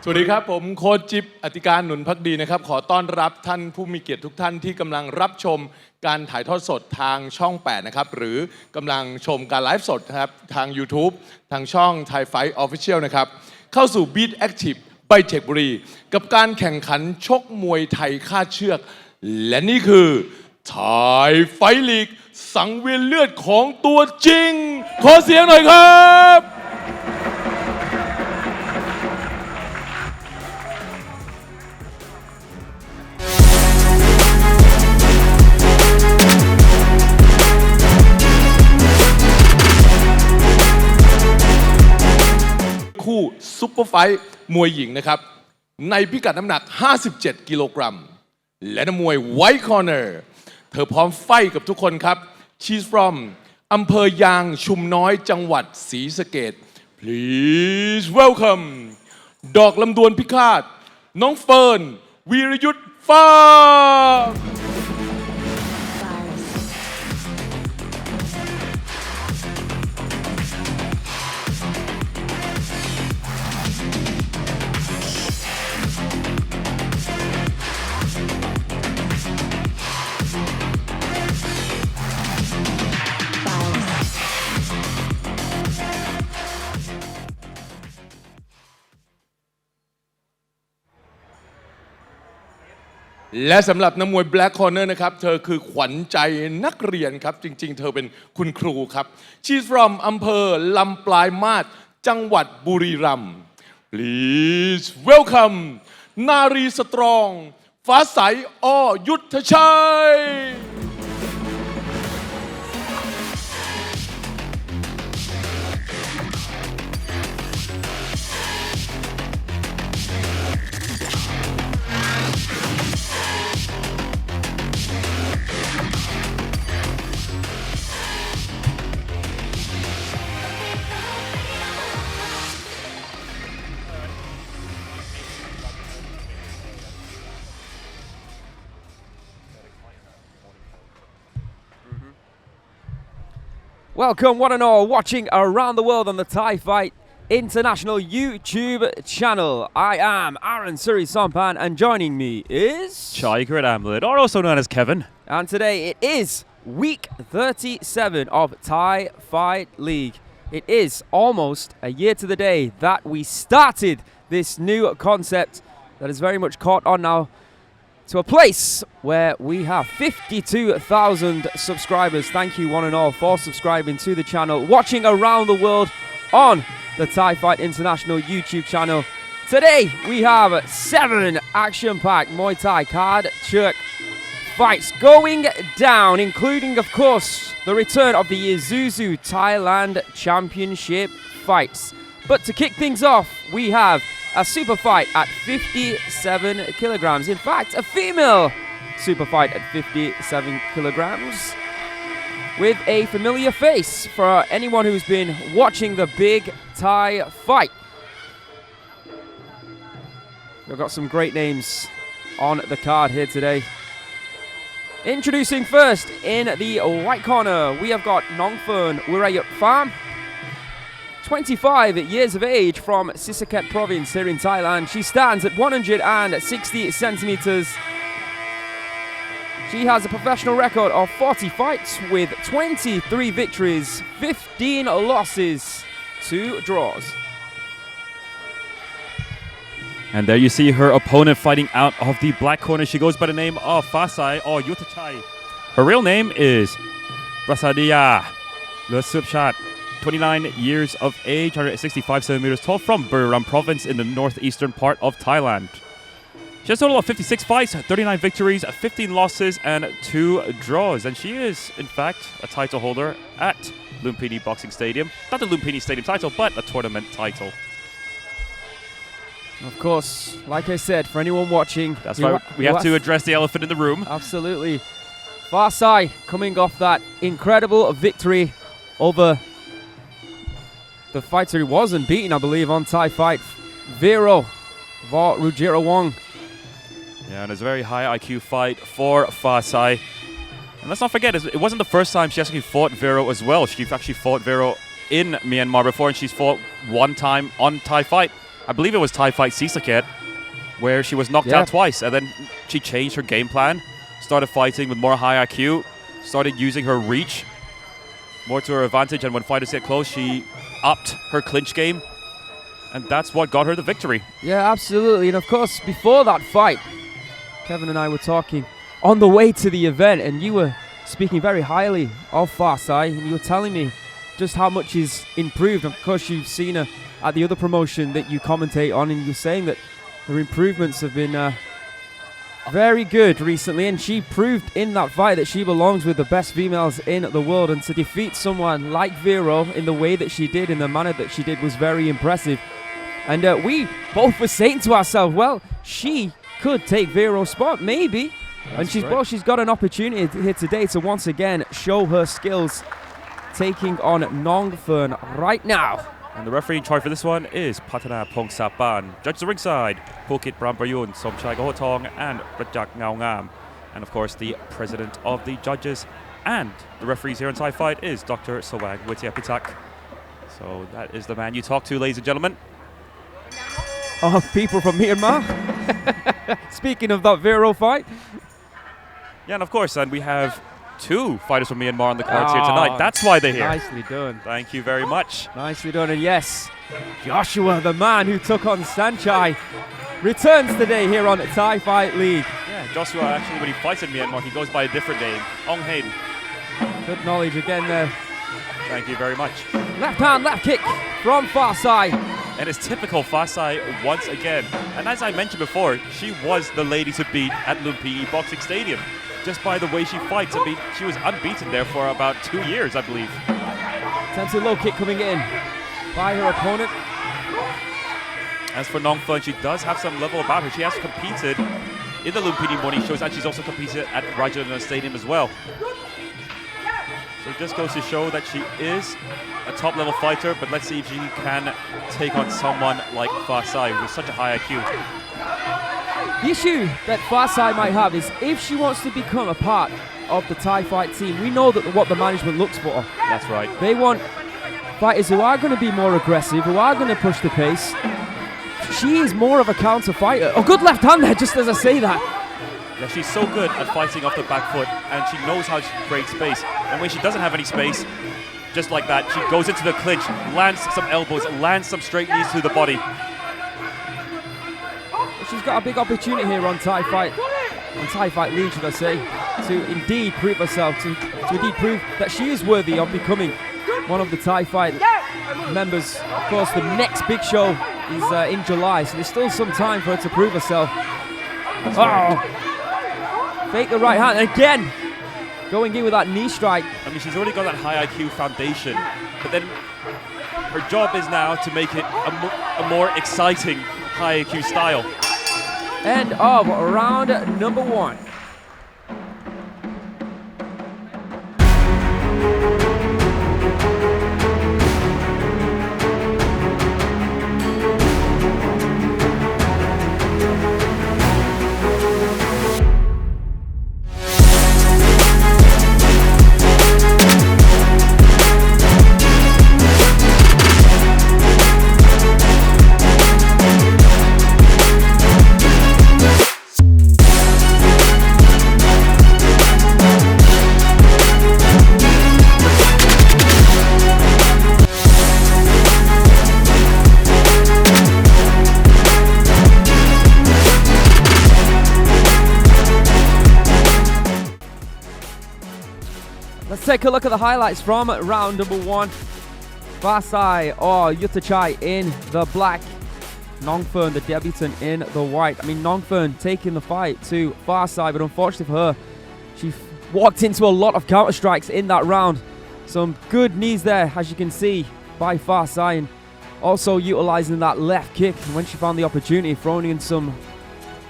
สวัสดีครับผมโค้ชจิ๊บอธิการหนุนภักดีนะครับขอต้อนรับท่านผู้มีเกียรติทุกท่านที่กำลังรับชมการถ่ายทอดสดทางช่อง 8 นะครับหรือกำลังชมการไลฟ์สดนะครับทาง YouTube ทางช่อง Thai Fight Official นะครับเข้าสู่ Beat Active ไปเช็คบุรีกับการแข่งขันชกมวยไทยคาดเชือกและนี่คือ Thai Fight League สังเวียนเลือดของตัวจริงขอเสียงหน่อยครับคู่ซุปเปอร์ไฟท์มวยหญิงนะครับในพิกัดน้ำหนัก57กิโลกรัมและนักมวยไวท์คอร์เนอร์เธอพร้อมไฟท์กับทุกคนครับ She's from อำเภอยางชุมน้อยจังหวัดศรีสะเกษ Please welcome ดอกลำดวนพิฆาตน้องเฟิร์นวีรยุทธฟ้าและสำหรับนักมวย Black Corner นะครับเธอคือขวัญใจนักเรียนครับจริงๆเธอเป็นคุณครูครับ She's from อำเภอลำปลายมาศจังหวัดบุรีรัมย์ Please welcome นารีสตรองฟ้าใสยุทธชัยWelcome one and all watching around the world on the Thai Fight International YouTube channel. I am Aaron Suri Sompan and joining me is Chai Amlet, or also known as Kevin. And today it is week 37 of Thai Fight League. It is almost a year to the day that we started this new concept that is very much caught on now to a place where we have 52,000 subscribers. Thank you one and all for subscribing to the channel, watching around the world on the Thai Fight International YouTube channel. Today we have 7 action-packed Muay Thai card Churk fights going down, including of course the return of the ISUZU Thailand Championship fights. But to kick things off, we have a super fight at 57 kilograms. In fact, a female super fight at 57 kilograms with a familiar face for anyone who's been watching the big Thai fight. We've got some great names on the card here today. Introducing first in the white corner, we have got Nong Fern Wirayut Farm. 25 years of age from Sisaket province here in Thailand. She stands at 160 centimeters. She has a professional record of 40 fights with 23 victories, 15 losses, 2 draws. And there you see her opponent fighting out of the black corner. She goes by the name of Fasai or Yutthachai. Her real name is Prasathinphimai. 29 years of age, 165 centimeters tall, from Bayrami province in the northeastern part of Thailand. She has a total of 56 fights, 39 victories, 15 losses, and 2 draws. And she is, in fact, a title holder at Lumpini Boxing Stadium. Not the Lumpini Stadium title, but a tournament title. Of course, like I said, for anyone watching... That's why we have to address the elephant in the room. Absolutely. Fasai coming off that incredible victory over the fighter who wasn't beaten, I believe, on Thai Fight, Vero Mor.Rajabhat. Yeah, and it's a very high IQ fight for Fasai. And let's not forget, it wasn't the first time she actually fought Vero as well. She actually fought Vero in Myanmar before, and she's fought one time on Thai Fight. I believe it was Thai fight Sisaket, where she was knocked out twice, and then she changed her game plan, started fighting with more high IQ, started using her reach more to her advantage, and when fighters get close, she upped her clinch game, and that's what got her the victory. Yeah, absolutely. And of course, before that fight, Kevin and I were talking on the way to the event, and you were speaking very highly of Fasai, and you were telling me just how much he's improved. Of course, you've seen her at the other promotion that you commentate on, and you're saying that her improvements have been very good recently, and she proved in that fight that she belongs with the best females in the world, and to defeat someone like Vero in the way that she did, in the manner that she did, was very impressive. And we both were saying to ourselves, well, she could take Vero's spot, maybe. And she's got an opportunity here today to once again show her skills, taking on Nong Fern right now. And the referee in charge for this one is Patana Pongsapan. Judge the ringside, Pukit Bramprayun, Somchai Gohotong, and Prajak Ngao Ngam. And of course, the president of the judges and the referees here in Thai Fight is Dr. Sawang Witiapitak. So that is the man you talk to, ladies and gentlemen. Oh, people from Myanmar. Speaking of that Vero fight. Yeah, and of course, and we have two fighters from Myanmar on the cards here tonight. That's why they're here. Nicely done. Thank you very much. Nicely done. And yes, Joshua, the man who took on Chanachai, returns today here on Thai Fight League. Yeah, Joshua, actually, when he fights in Myanmar, he goes by a different name, Ong Hain. Good knowledge again there. Thank you very much. Left hand, left kick from Fasai. And it's typical Fasai once again. And as I mentioned before, she was the lady to beat at Lumpini Boxing Stadium. Just by the way she fights. I mean, she was unbeaten there for about 2 years, I believe. Attempted low kick coming in by her opponent. As for Nong Fern, she does have some level about her. She has competed in the Lumpini morning shows, and she's also competed at Rajabhat Stadium as well. So it just goes to show that she is a top-level fighter, but let's see if she can take on someone like Fasai with such a high IQ. The issue that Fasai might have is if she wants to become a part of the Thai Fight team, we know that what the management looks for. That's right. They want fighters who are going to be more aggressive, who are going to push the pace. She is more of a counter fighter. Oh, good left hand there, just as I say that. Yeah, she's so good at fighting off the back foot, and she knows how to create space. And when she doesn't have any space, just like that, she goes into the clinch, lands some elbows, lands some straight knees to the body. She's got a big opportunity here on Thai Fight League, should I say, to indeed prove herself, to indeed prove that she is worthy of becoming one of the Thai Fight members. Of course, the next big show is in July, so there's still some time for her to prove herself. Fake the right hand again, going in with that knee strike. I mean, she's already got that high IQ foundation, but then her job is now to make it a more exciting high IQ style. End of round number 1. Let's take a look at the highlights from round number 1. Fasai or Yutthachai in the black. Nong Fern, the debutant, in the white. I mean, Nong Fern taking the fight to Fasai, but unfortunately for her, she walked into a lot of counter strikes in that round. Some good knees there, as you can see, by Fasai, and also utilizing that left kick when she found the opportunity, throwing in some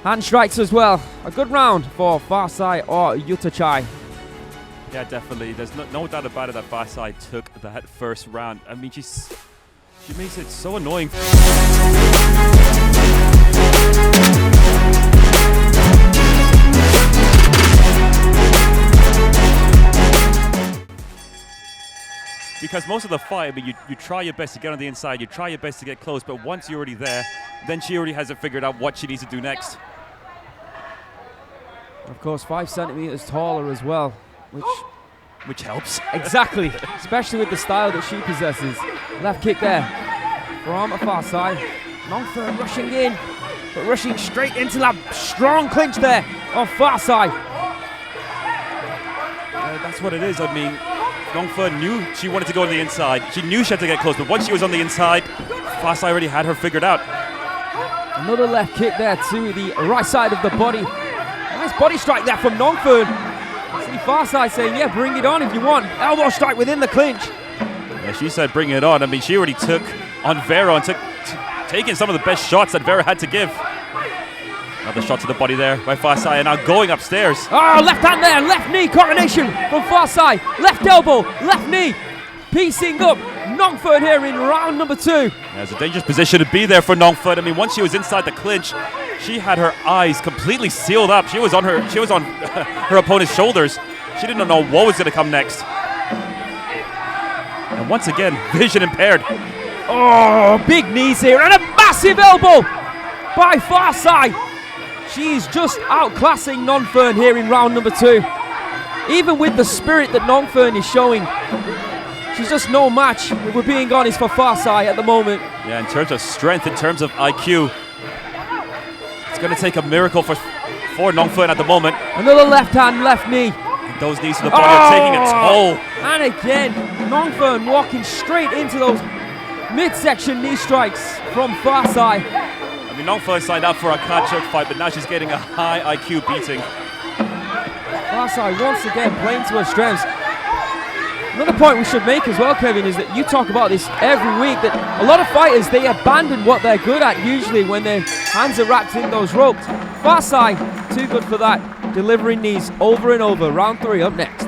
hand strikes as well. A good round for Fasai or Yutthachai. Yeah, definitely. There's no doubt about it that Fasai took that first round. I mean, she makes it so annoying. because most of the fight, I mean, you try your best to get on the inside, you try your best to get close, but once you're already there, then she already has it figured out what she needs to do next. Of course, 5 centimeters taller as well, Which helps. exactly, especially with the style that she possesses. Left kick there from Fasai. Nong Fern rushing in, but rushing straight into that strong clinch there of Fasai. That's what it is. I mean, Nong Fern knew she wanted to go on the inside. She knew she had to get close, but once she was on the inside, Fasai already had her figured out. Another left kick there to the right side of the body. Nice body strike there from Nong Fern. See Fasai saying, yeah, bring it on if you want. Elbow strike within the clinch. Yeah, she said bring it on. I mean, she already took on Vera and taking some of the best shots that Vera had to give. Another shot to the body there by Fasai, and now going upstairs. Oh, left hand there, left knee coronation from Fasai. Left elbow, left knee, piecing up Nong Fern here in round number 2. Yeah, it's a dangerous position to be there for Nong Fern. I mean, once she was inside the clinch, she had her eyes completely sealed up. She was on her opponent's shoulders. She didn't know what was going to come next. And once again, vision impaired. Oh, big knees here and a massive elbow by Fasai. She's just outclassing Nong Fern here in round number 2. Even with the spirit that Nong Fern is showing, she's just no match, if we're being honest, for Fasai at the moment. Yeah, in terms of strength, in terms of IQ, it's going to take a miracle for Nong Fern at the moment. Another left hand, left knee. And those knees to the body are taking a toll. And again, Nong Fern walking straight into those midsection knee strikes from Fasai. I mean, Nong Fern signed up for a catch-up fight, but now she's getting a high IQ beating. Fasai once again playing to her strengths. Another point we should make as well, Kevin, is that you talk about this every week, that a lot of fighters, they abandon what they're good at usually when their hands are wrapped in those ropes. Fasai, too good for that, delivering knees over and over. Round 3 up next.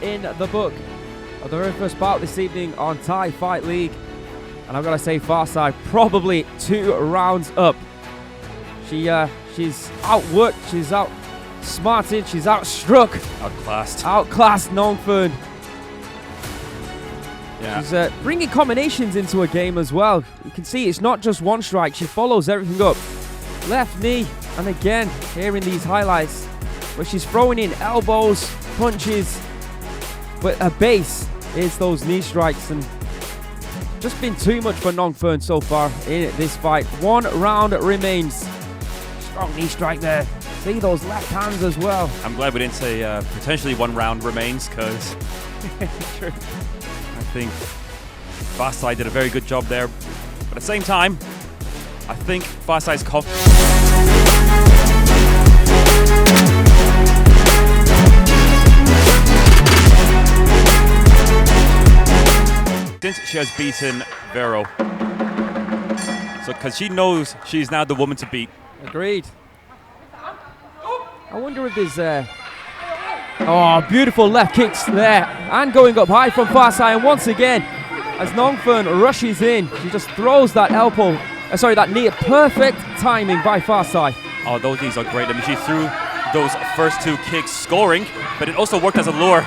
In the book of the very first bout this evening on Thai Fight League, and I've got to say, Fasai probably 2 rounds up. She's outworked, she's outsmarted, she's outstruck, outclassed Nong Fern. Yeah. She's bringing combinations into her game as well. You can see it's not just one strike, she follows everything up. Left knee, and again, here in these highlights, where she's throwing in elbows, punches, but her base is those knee strikes, and just been too much for Nong Fern so far in this fight. 1 round remains. Strong knee strike there. See those left hands as well. I'm glad we didn't say potentially 1 round remains, because I think Fasai did a very good job there. But at the same time, I think Fasai's since she has beaten Vero. So, because she knows she's now the woman to beat. Agreed. I wonder if there's oh, beautiful left kicks there. And going up high from Fasai. And once again, as Nong Fern rushes in, she just throws that elbow, that knee at perfect timing by Fasai. Oh, those knees are great. I mean, she threw those first 2 kicks scoring, but it also worked as a lure,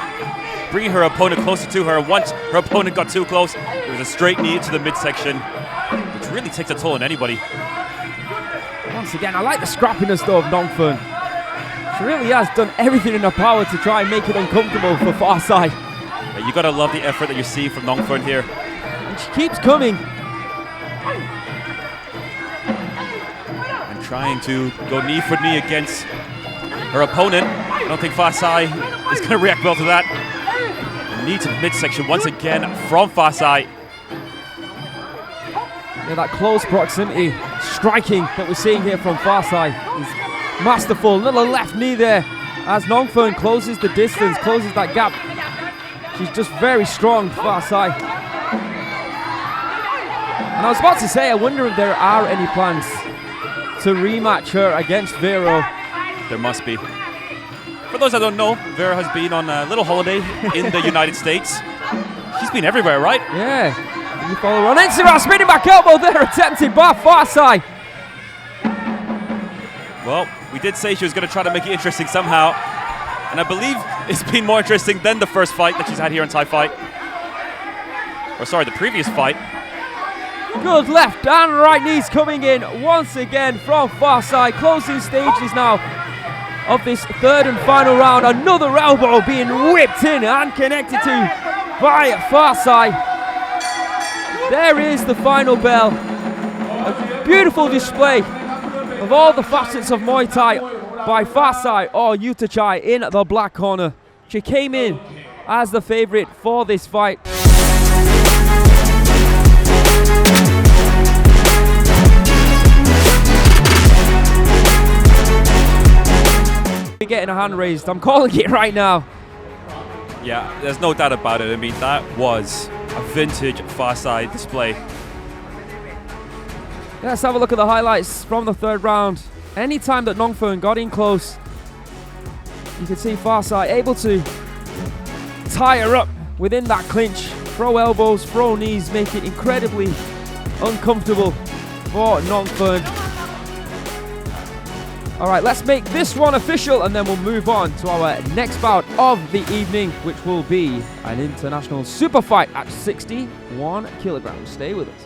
bringing her opponent closer to her. Once her opponent got too close, it was a straight knee to the midsection, which really takes a toll on anybody. Once again, I like the scrappiness though of Nong Fern. She really has done everything in her power to try and make it uncomfortable for Fasai. Yeah, you gotta love the effort that you see from Nong Fern here. And she keeps coming. And trying to go knee for knee against her opponent. I don't think Fasai is going to react well to that. Knee to the midsection once again from Fasai. Yeah, that close proximity striking that we're seeing here from Fasai is masterful. Little left knee there as Nong Fern closes the distance, closes that gap. She's just very strong, Fasai. And I was about to say, I wonder if there are any plans to rematch her against Vero. There must be. For those that don't know, Vera has been on a little holiday in the United States. She's been everywhere, right? Yeah. You follow her on Instagram, spinning back elbow there, attempted by Fasai. Well, we did say she was going to try to make it interesting somehow. And I believe it's been more interesting than the first fight that she's had here in Thai Fight. Or sorry, the previous fight. Good left and right knees coming in once again from Fasai. Closing stages now of this third and final round. Another elbow being whipped in and connected to by Fasai. There is the final bell. A beautiful display of all the facets of Muay Thai by Fasai or Yutthachai in the black corner. She came in as the favorite for this fight. Getting a hand raised. I'm calling it right now. Yeah, there's no doubt about it. I mean, that was a vintage Fasai display. Let's have a look at the highlights from the third round. Anytime that Nong Fern got in close, you could see Fasai able to tie her up within that clinch. Throw elbows, throw knees, make it incredibly uncomfortable for Nong Fern. All right, let's make this one official and then we'll move on to our next bout of the evening, which will be an international super fight at 61 kilograms. Stay with us.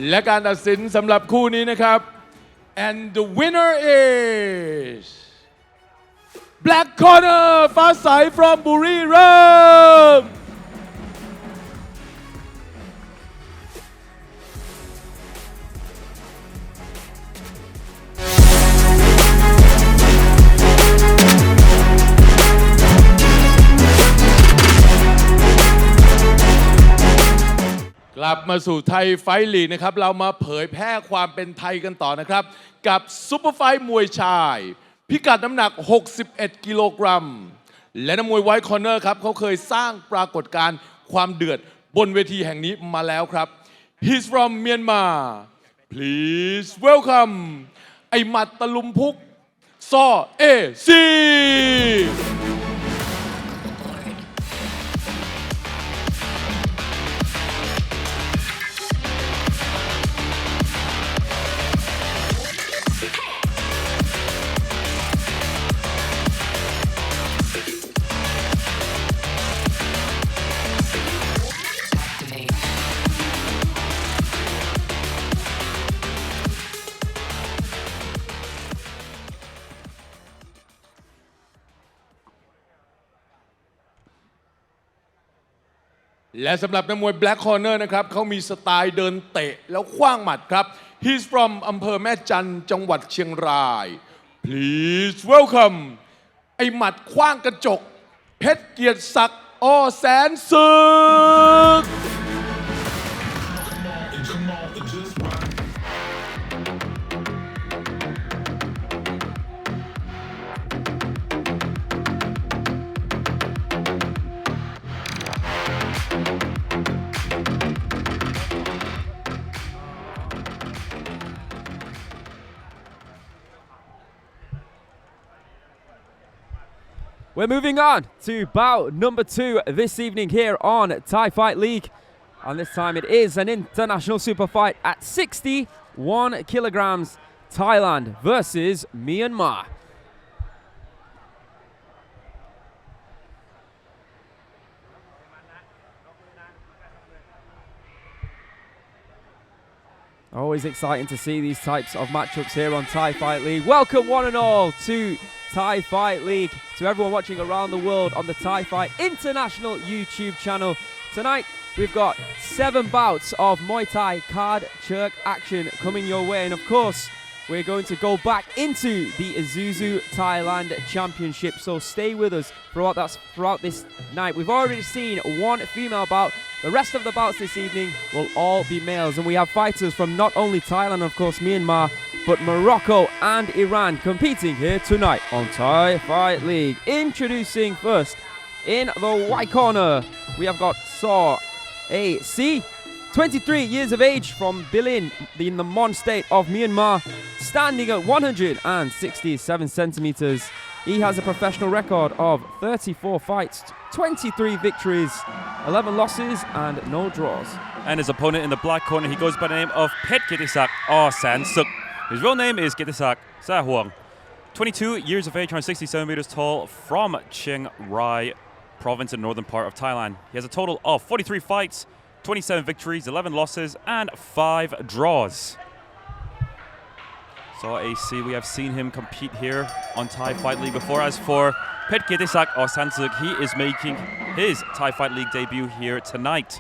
และการตัดสินสำหรับคู่นี้นะครับ and the winner is black corner Fasai from Buryram.กลับมาสู่ไทยไฟท์ลีกนะครับเรามาเผยแพร่ความเป็นไทยกันต่อนะครับกับซุปเปอร์ไฟท์มวยชายพิกัดน้ำหนัก61กิโลกรัมและนักมวยไวท์คอร์เนอร์ครับเขาเคยสร้างปรากฏการณ์ความเดือดบนเวทีแห่งนี้มาแล้วครับ He's from Myanmar please welcome ไอหมัดตะลุมพุกซอเอซี และสำหรับนักมวย Black Corner นะครับเขามีสไตล์เดินเตะแล้วขว้างหมัดครับ He's from อำเภอแม่จันทร์จังหวัดเชียงราย Please welcome ไอหมัดขว้างกระจกเพชรเกียรติศักดิ์อ้อแสนศึก We're moving on to bout number 2 this evening here on Thai Fight League. And this time it is an international super fight at 61 kilograms. Thailand versus Myanmar. Always exciting to see these types of matchups here on Thai Fight League. Welcome one and all to Thai Fight League, to everyone watching around the world on the Thai Fight International YouTube channel. Tonight we've got 7 bouts of Muay Thai card chirk action coming your way, and of course we're going to go back into the ISUZU Thailand Championship, so stay with us throughout this night. We've already seen 1 female bout. The rest of the bouts this evening will all be males, and we have fighters from not only Thailand, of course, Myanmar, but Morocco and Iran competing here tonight on Thai Fight League. Introducing first, in the white corner, we have got Swar, AC, 23 years of age from Bilin in the Mon state of Myanmar, standing at 167 centimeters. He has a professional record of 34 fights, 23 victories, 11 losses and no draws. And his opponent in the black corner, he goes by the name of Kietisak or Sansuk. His real name is Kittisak Sahuang. 22 years of age, 167 meters tall, from Chiang Rai province in northern part of Thailand. He has a total of 43 fights, 27 victories, 11 losses and 5 draws. So AC, we have seen him compete here on Thai Fight League before. As for Kietisak or Sansuk, he is making his Thai Fight League debut here tonight.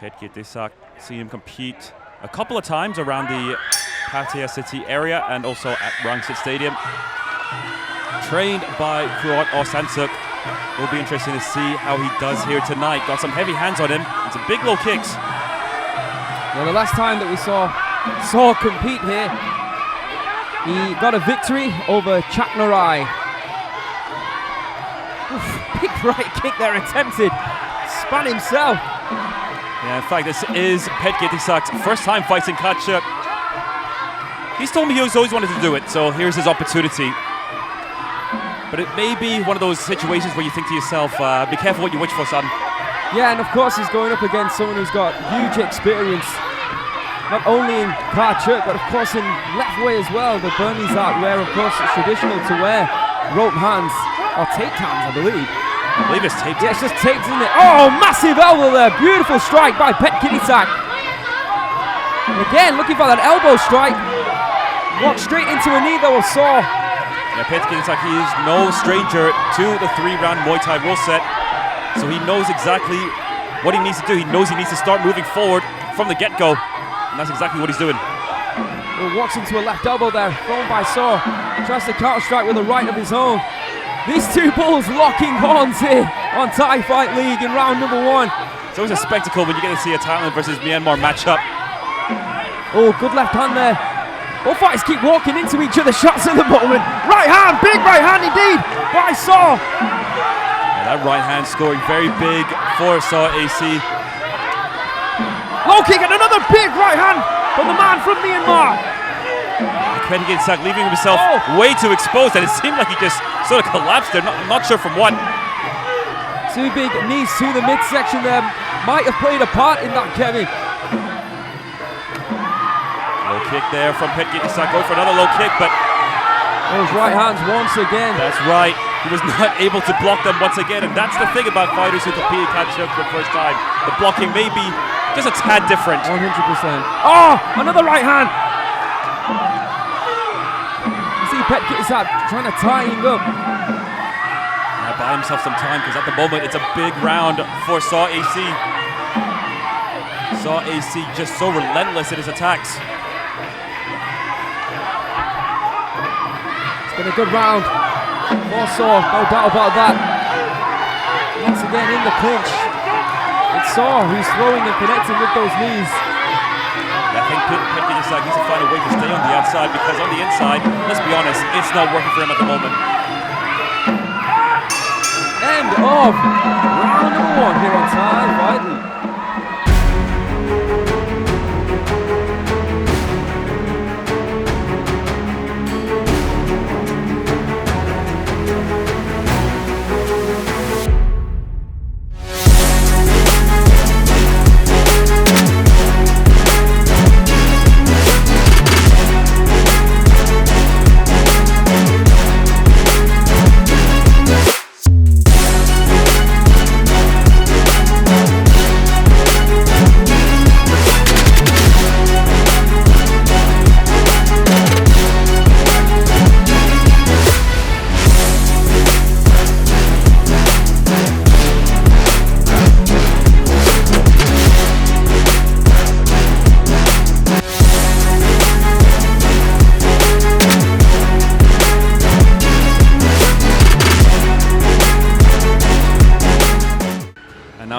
Kietisak, seen him compete a couple of times around the Pattaya City area and also at Rangsit Stadium. Trained by Kyaw or Sansuk. It will be interesting to see how he does here tonight. Got some heavy hands on him and some big low kicks. Well, the last time that we saw compete here, he got a victory over Chanachai. Big right kick there attempted. Span himself. Yeah, in fact, this is Kietisak first time fighting Kachuk. He's told me he's always wanted to do it, so here's his opportunity. But it may be one of those situations where you think to yourself, be careful what you wish for, son. Yeah, and of course he's going up against someone who's got huge experience, not only in card chirk, but of course in left way as well. The Burmese art where, of course, it's traditional to wear rope hands, or taped hands, I believe. I believe it's taped. Yeah, it's just taped, isn't it? Oh, massive elbow there. Beautiful strike by Kietisak. Again, looking for that elbow strike. Walked straight into a knee though of Swar. Yeah, Kietisak, he is no stranger to the 3-round Muay Thai rule set. So he knows exactly what he needs to do. He knows he needs to start moving forward from the get-go. And that's exactly what he's doing. Well, walks into a left elbow there, thrown by Swar. Tries to counter-strike with a right of his own. These two bulls locking horns here on Thai Fight League in round number 1. It's always a spectacle when you get to see a Thailand versus Myanmar matchup. Oh, good left hand there. Both fighters keep walking into each other's shots at the moment. Right hand, big right hand indeed by Swar. Yeah, that right hand scoring very big for Swar AC. Low kick and another big right hand from the man from Myanmar. Kietisak leaving himself way too exposed, and it seemed like he just sort of collapsed there. I'm not sure from what. 2 big knees to the midsection there might have played a part in that, Kevin. Low kick there from Kietisak. Go for another low kick, but those right hands once again. That's right. He was not able to block them once again, and that's the thing about fighters who compete in catch-up for the first time. The blocking may be just a tad different. 100%. Oh, another right hand. You see Kietisak trying to tie him up. Now buy himself some time, because at the moment it's a big round for Swar AC. Swar AC just so relentless in his attacks. Been a good round for Swar, no doubt about that. Once again in the clinch, it's Swar who's throwing and connecting with those knees. I think Kietisak needs to find a way to stay on the outside, because on the inside, let's be honest, it's not working for him at the moment. End of round number 1 here on Thai Fight League.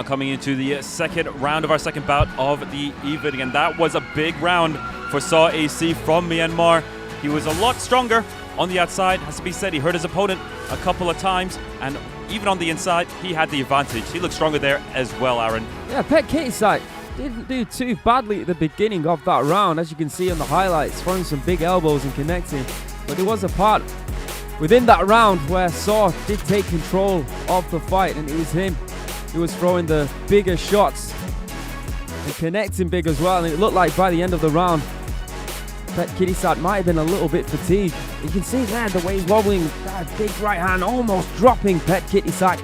Now coming into the second round of our second bout of the evening, and that was a big round for Saw AC from Myanmar. He was a lot stronger on the outside, has to be said. He hurt his opponent a couple of times, and even on the inside, he had the advantage. He looked stronger there as well, Aaron. Yeah, Kietisak didn't do too badly at the beginning of that round, as you can see on the highlights, throwing some big elbows and connecting. But there was a part within that round where Saw did take control of the fight, and it was him who was throwing the bigger shots and connecting big as well. And it looked like by the end of the round, Kietisak might have been a little bit fatigued. You can see there the way he's wobbling, that big right hand almost dropping Kietisak.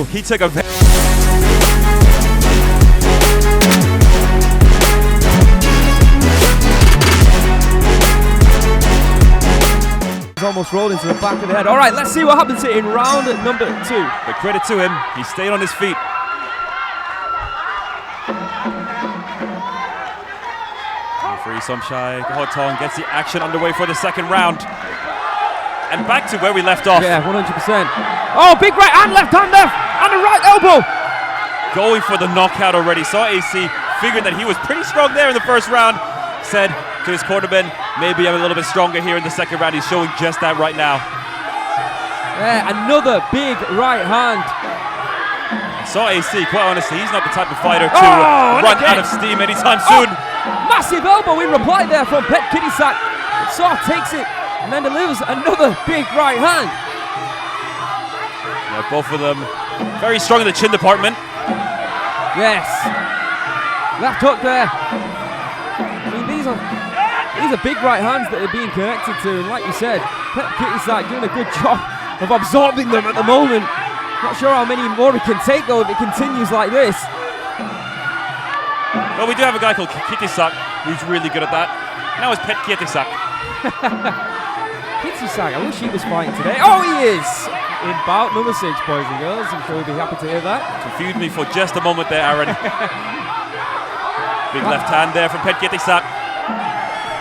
He took a very almost rolled into the back of the head. All right, let's see what happens here in round number 2. But credit to him, he stayed on his feet. Referee Somchai Hotong gets the action underway for the second round. And back to where we left off. Yeah, 100%. Oh, big right hand, left hand left, and a right elbow. Going for the knockout already. Saw AC figured that he was pretty strong there in the first round. Said to his cornerman, maybe I'm a little bit stronger here in the second round. He's showing just that right now. Yeah, another big right hand. Saw AC, quite honestly, he's not the type of fighter to run out of steam anytime soon. Massive elbow in reply there from Kietisak. Saw takes it and then delivers another big right hand. Yeah, both of them very strong in the chin department. Yes. Left hook there. I mean, these are big right hands that are being connected to, and like you said, Kietisak doing a good job of absorbing them at the moment. Not sure how many more he can take though if it continues like this. Well, we do have a guy called Kittisak who's really good at that. Now it's Kietisak. Kietisak, I wish he was fighting today. Oh, he is! In bout number 6, boys and girls. I'm sure we'll be happy to hear that. Confused me for just a moment there, Aaron. Big left hand there from Kietisak.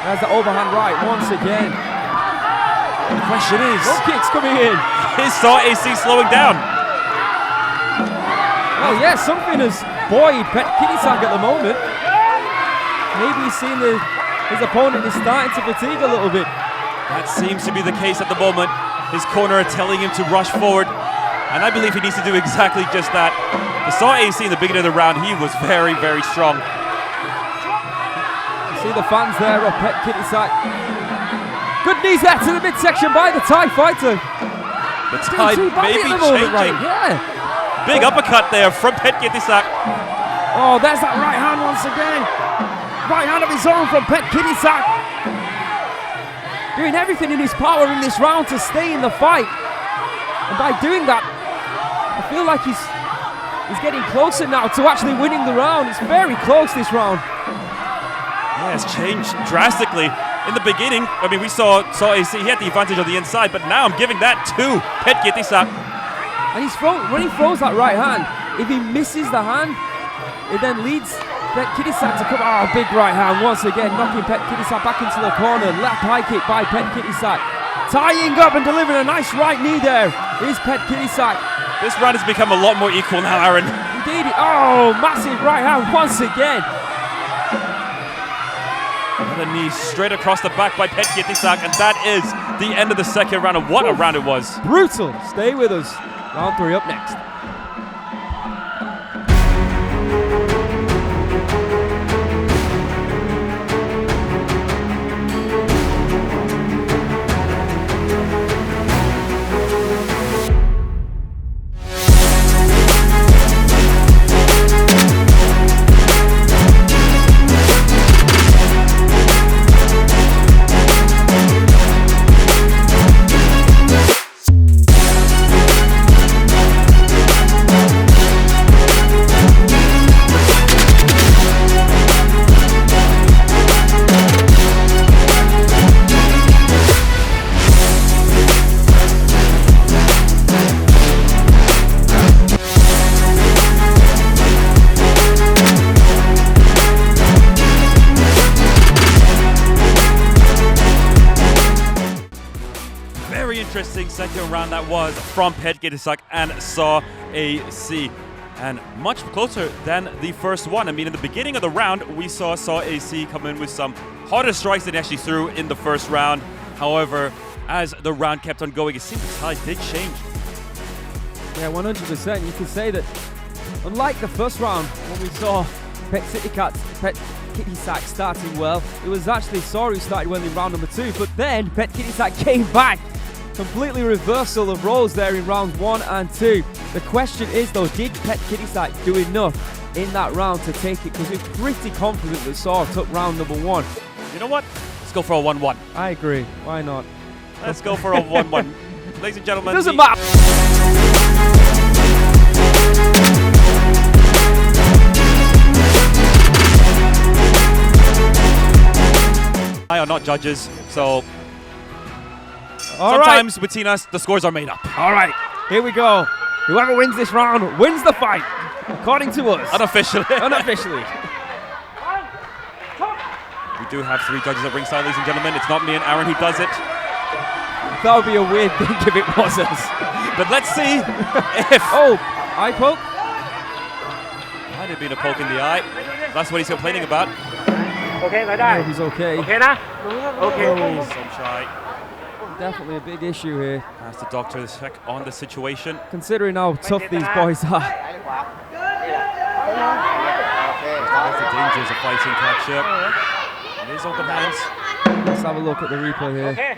There's the overhand right once again. The question is, Low kicks coming in. Is Saw AC slowing down? Well, yeah, something has buoyed Kietisak at the moment. Maybe he's seen his opponent is starting to fatigue a little bit. That seems to be the case at the moment. His corner are telling him to rush forward, and I believe he needs to do exactly just that. The Saw AC in the beginning of the round, he was very, very strong. You see the fans there of Kietisak. Good knees there to the midsection by the Thai fighter. The tide may be changing. Right? Yeah. Big uppercut there from Kietisak. Oh, there's that right hand once again. Right hand of his own from Kietisak. Doing everything in his power in this round to stay in the fight. And by doing that, I feel like he's getting closer now to actually winning the round. It's very close this round. Yeah, it's changed drastically. In the beginning, I mean, we saw AC, he had the advantage on the inside, but now I'm giving that to Kietisak. And when he throws that right hand, if he misses the hand, it then leads Kietisak to come. Oh, big right hand once again, knocking Kietisak back into the corner. Left high kick by Kietisak. Tying up and delivering a nice right knee there is Kietisak. This round has become a lot more equal now, Aaron. Indeed. Oh, massive right hand once again. Another knee straight across the back by Kietisak, and that is the end of the second round. And what a round it was. Brutal. Stay with us. Round 3 up next. second round that was from Kietisak and Saw AC. And much closer than the first one. I mean, in the beginning of the round, we saw AC come in with some harder strikes than he actually threw in the first round. However, as the round kept on going, it seemed the tide did change. Yeah, 100%. You could say that, unlike the first round, when we saw Kietisak starting well, it was actually Swar who started well in round number 2, but then Kietisak came back. Completely reversal of roles there in rounds 1 and 2. The question is though, did Kietisak do enough in that round to take it? Because we're pretty confident that Swar took round number 1. You know what? Let's go for a 1-1. I agree. Why not? Let's go for a 1-1. Ladies and gentlemen. It doesn't matter. I are not judges, so All sometimes right. between us, the scores are made up. All right, here we go. Whoever wins this round wins the fight, according to us. Unofficially. Unofficially. We do have 3 judges at ringside, ladies and gentlemen. It's not me and Aaron who does it. That would be a weird thing if it was us. But let's see if... Oh, eye poke? Might have been a poke in the eye. That's what he's complaining about. Oh, he's okay. Chanachai Definitely a big issue here. asked the doctor to check on the situation. Considering how tough these boys are. That's the dangers of fighting catch-up. It is open hands. Let's have a look at the replay here. Yeah,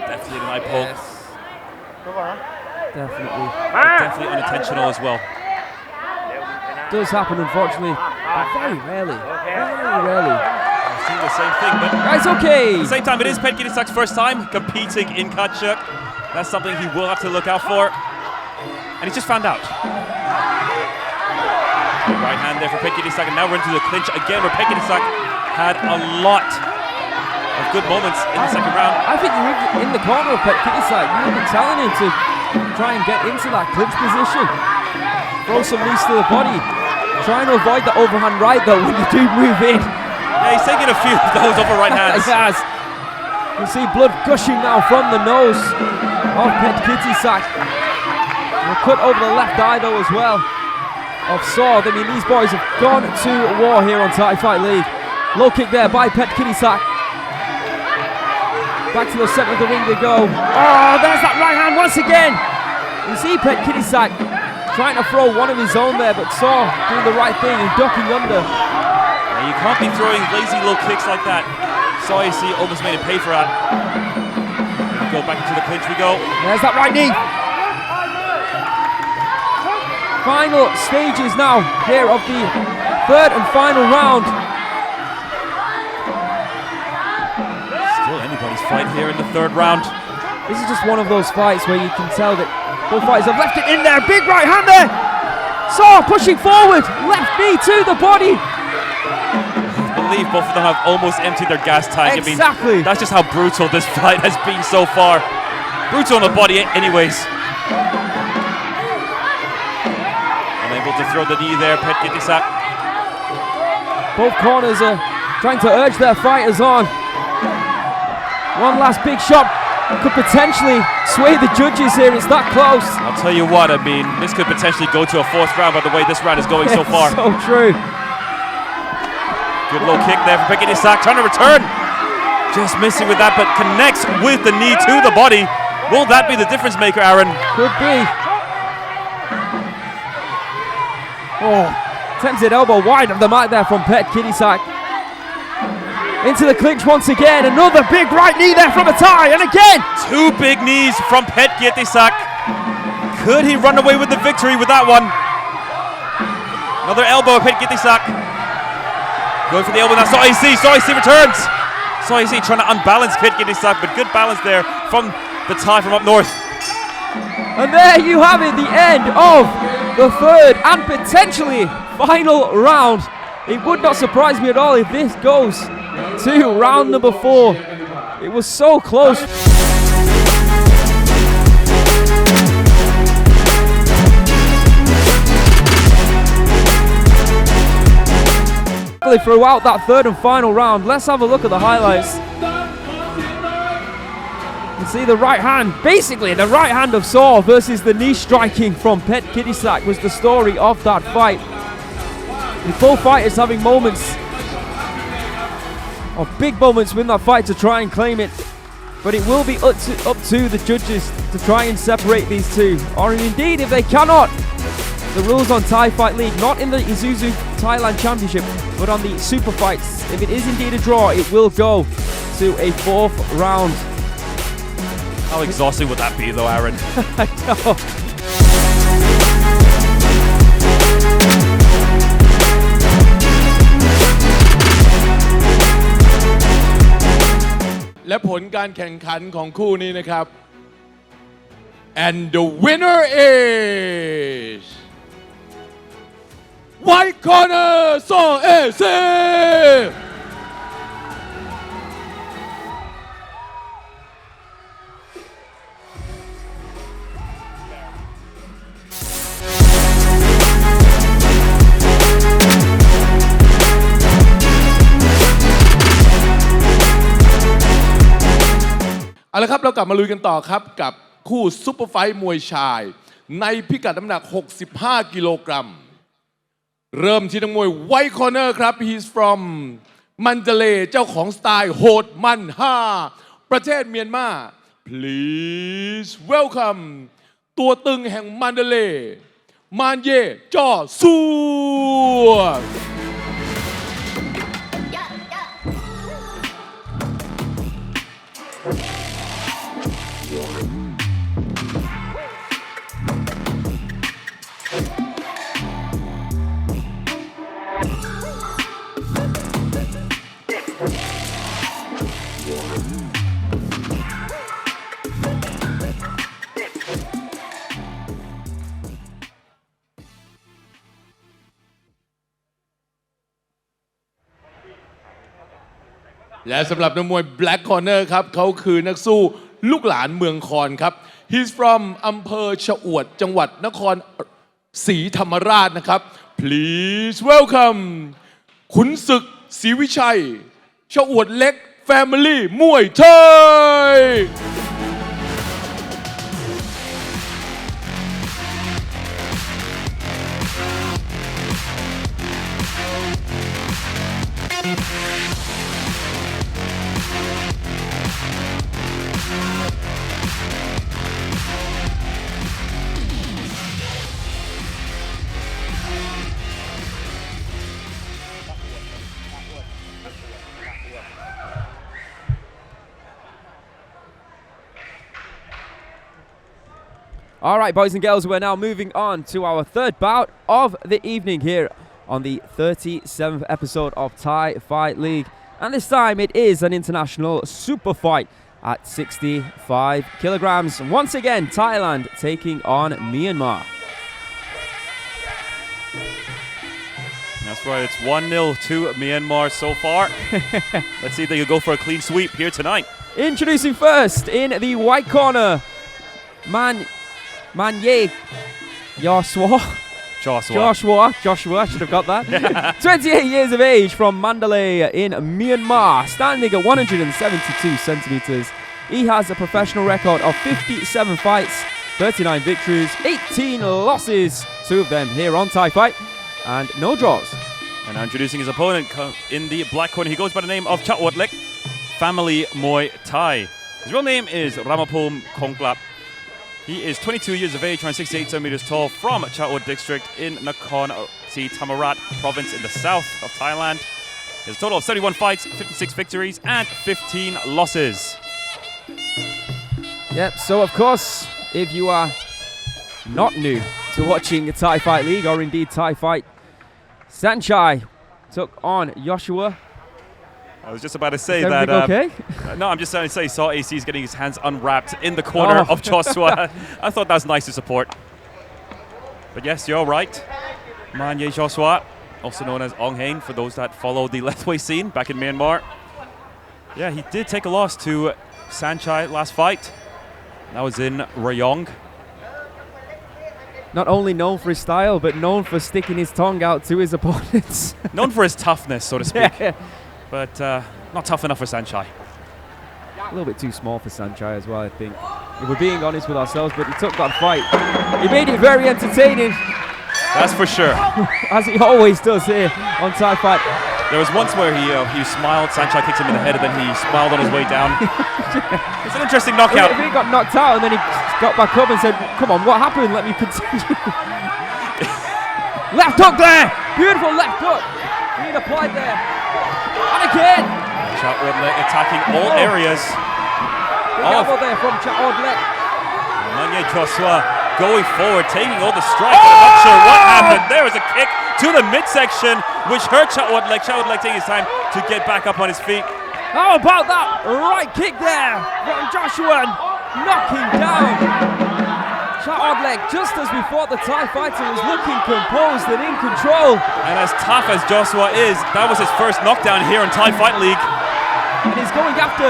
definitely an eye poke. Definitely. But definitely unintentional as well. Does happen, unfortunately, but very rarely. Very rarely. I've seen the same thing, but It's okay. at the same time, it is Kietisak's first time competing in catch-up. That's something he will have to look out for. And he's just found out. Right hand there for Kietisak, and now we're into the clinch again, where Kietisak had a lot of good moments in the second round. I think you're in the corner of Kietisak. You've been telling him to try and get into that clinch position. Throw some knees to the body. Trying to avoid the overhand right though when you do move in. Yeah, he's taking a few of those over right hands. He has. You see blood gushing now from the nose of Kietisak. A cut over the left eye though as well of Swar. I mean, these boys have gone to war here on Thai Fight League. Low kick there by Kietisak. Back to the center of the ring they go. Oh, there's that right hand once again. You see Kietisak trying to throw one of his own there, but Swar doing the right thing and ducking under. Yeah, you can't be throwing lazy low kicks like that. So you see, almost made it pay for that. Go back into the clinch we go. There's that right knee. Final stages now here of the third and final round. Still anybody's fight here in the third round. This is just one of those fights where you can tell that both fighters have left it in there. Big right hand there. Swar pushing forward. Left knee to the body. I believe both of them have almost emptied their gas tank. Exactly. I mean, that's just how brutal this fight has been so far. Brutal on the body anyways. Unable to throw the knee there, Kietisak. Both corners are trying to urge their fighters on. One last big shot could potentially sway the judges here. It's that close. I'll tell you what, I mean, this could potentially go to a 4th round by the way this round is going so far. So true. Good low kick there for Kietisak, trying to return. Just missing with that, but connects with the knee to the body. Will that be the difference maker, Aaron? Could be. Oh, tempted elbow wide of the mark there from Kietisak. Into the clinch once again. Another big right knee there from a Thai, and again. 2 big knees from Kietisak. Could he run away with the victory with that one? Another elbow of Kietisak. Going for the elbow now. Swar returns. Swar trying to unbalance Kietisak, but good balance there from the Thai from up north. And there you have it, the end of the third and potentially final round. It would not surprise me at all if this goes to round number 4. It was so close. Throughout that third and final round, let's have a look at the highlights. You see the right hand, basically the right hand of Swar versus the knee striking from Kietisak was the story of that fight. With both fighters having moments, or big moments within that fight to try and claim it. But it will be up to the judges to try and separate these two. Or indeed, if they cannot, the rules on Thai Fight League, not in the ISUZU Thailand Championship, but on the Super Fights, if it is indeed a draw, it will go to a 4th round. How exhausting would that be though, Aaron? I know.และผลการแข่งขันของคู่นี้นะครับ and the winner is White Corner So AC เอาละครับเรากลับมาลุยกันต่อครับกับคู่ซุปเปอร์ไฟท์มวยชายในพิกัดน้ำหนัก65กิโลกรัมเริ่มที่นักมวยไวท์คอร์เนอร์ครับ he's from มันเจเลเจ้าของสไตล์โหดมัน5ประเทศเมียนมา please welcome ตัวตึงแห่งมันเจเลมานเย่จ่อซัวและสำหรับนักมวย Black Corner ครับเขาคือนักสู้ลูกหลานเมืองคอนครับ he's from อำเภอชะอวดจังหวัดนครศรีธรรมราชนะครับ please welcome ขุนศึกศรีวิชัยชะอวดเล็ก Family มวยไทยAll right, boys and girls, we're now moving on to our third bout of the evening here on the 37th episode of Thai Fight League. And this time it is an international super fight at 65 kilograms. Once again, Thailand taking on Myanmar. That's right, it's 1-0 to Myanmar so far. Let's see if they can go for a clean sweep here tonight. Introducing first in the white corner, Manye Joshua, I should have got that. 28 years of age from Mandalay in Myanmar, standing at 172 centimeters. He has a professional record of 57 fights, 39 victories, 18 losses, 2 of them here on Thai Fight, and no draws. And now introducing his opponent in the black corner, he goes by the name of Cha'wat Lek, Family Muay Thai. His real name is Ramapom Kongklap. He is 22 years of age, around 68 centimeters tall, from Cha'wat district in Nakhon Si Thammarat province in the south of Thailand. He has a total of 31 fights, 56 victories, and 15 losses. Yep, so of course, if you are not new to watching the Thai Fight League, or indeed Thai Fight, Chanachai took on Joshua. I was just about to say is that. Okay? No, I'm just trying to say, saw AC's getting his hands unwrapped in the corner of Joshua. I thought that was nice to support. But yes, you're right. Manye Joshua, also known as Ong Hain, for those that follow the Lethwei scene back in Myanmar. Yeah, he did take a loss to Chanachai last fight. That was in Rayong. Not only known for his style, but known for sticking his tongue out to his opponents. Known for his toughness, so to speak. Yeah. But not tough enough for Chanachai. A little bit too small for Chanachai as well, I think. If we're being honest with ourselves, but he took that fight. He made it very entertaining. That's for sure. As he always does here on Thai Fight. There was once where he smiled, Chanachai kicked him in the head, and then he smiled on his way down. It's an interesting knockout. He got knocked out, and then he got back up and said, come on, what happened? Let me continue. Left hook there! Beautiful left hook. Being applied there. And again! Chaodlek attacking all areas. Big elbow there from Chaodlek. Manye Joshua going forward, taking all the strikes. I'm not sure what happened. There was a kick to the midsection, which hurt Chaodlek. Chaodlek taking his time to get back up on his feet. How about that right kick there from Joshua, knocking down Chaodlek just as we thought the Thai fighter was looking composed and in control. And as tough as Joshua is, that was his first knockdown here in Thai Fight League. And he's going after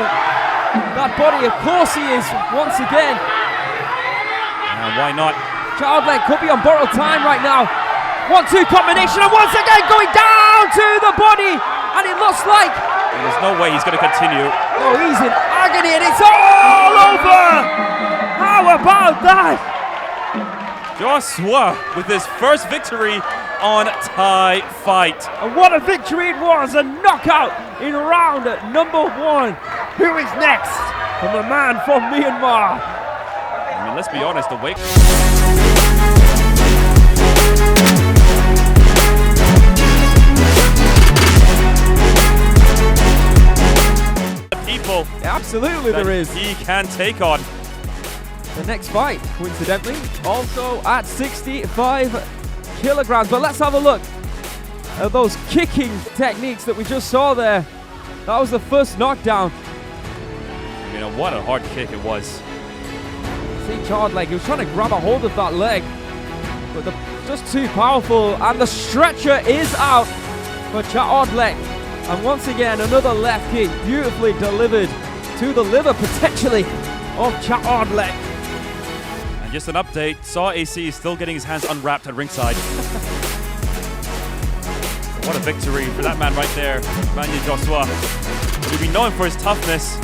that body, of course he is, once again. And why not? Chaodlek could be on borrowed time right now. 1-2 combination, and once again going down to the body. And it looks like... There's no way he's going to continue. Oh, he's in agony, and it's all over! How about that? Joshua with his first victory on Thai Fight. And what a victory it was, a knockout in round number 1. Who is next? From the man from Myanmar. I mean, let's be honest, the weight... people Absolutely there is. he can take on. The next fight, coincidentally, also at 65 kilograms. But let's have a look at those kicking techniques that we just saw there. That was the first knockdown. You know, what a hard kick it was. See Chaodlek, he was trying to grab a hold of that leg, but just too powerful. And the stretcher is out for Chaodlek. And once again, another left kick, beautifully delivered to the liver, potentially, of Chaodlek. And just an update, Saw AC is still getting his hands unwrapped at ringside. What a victory for that man right there, Manye Joshua. We've been known for his toughness.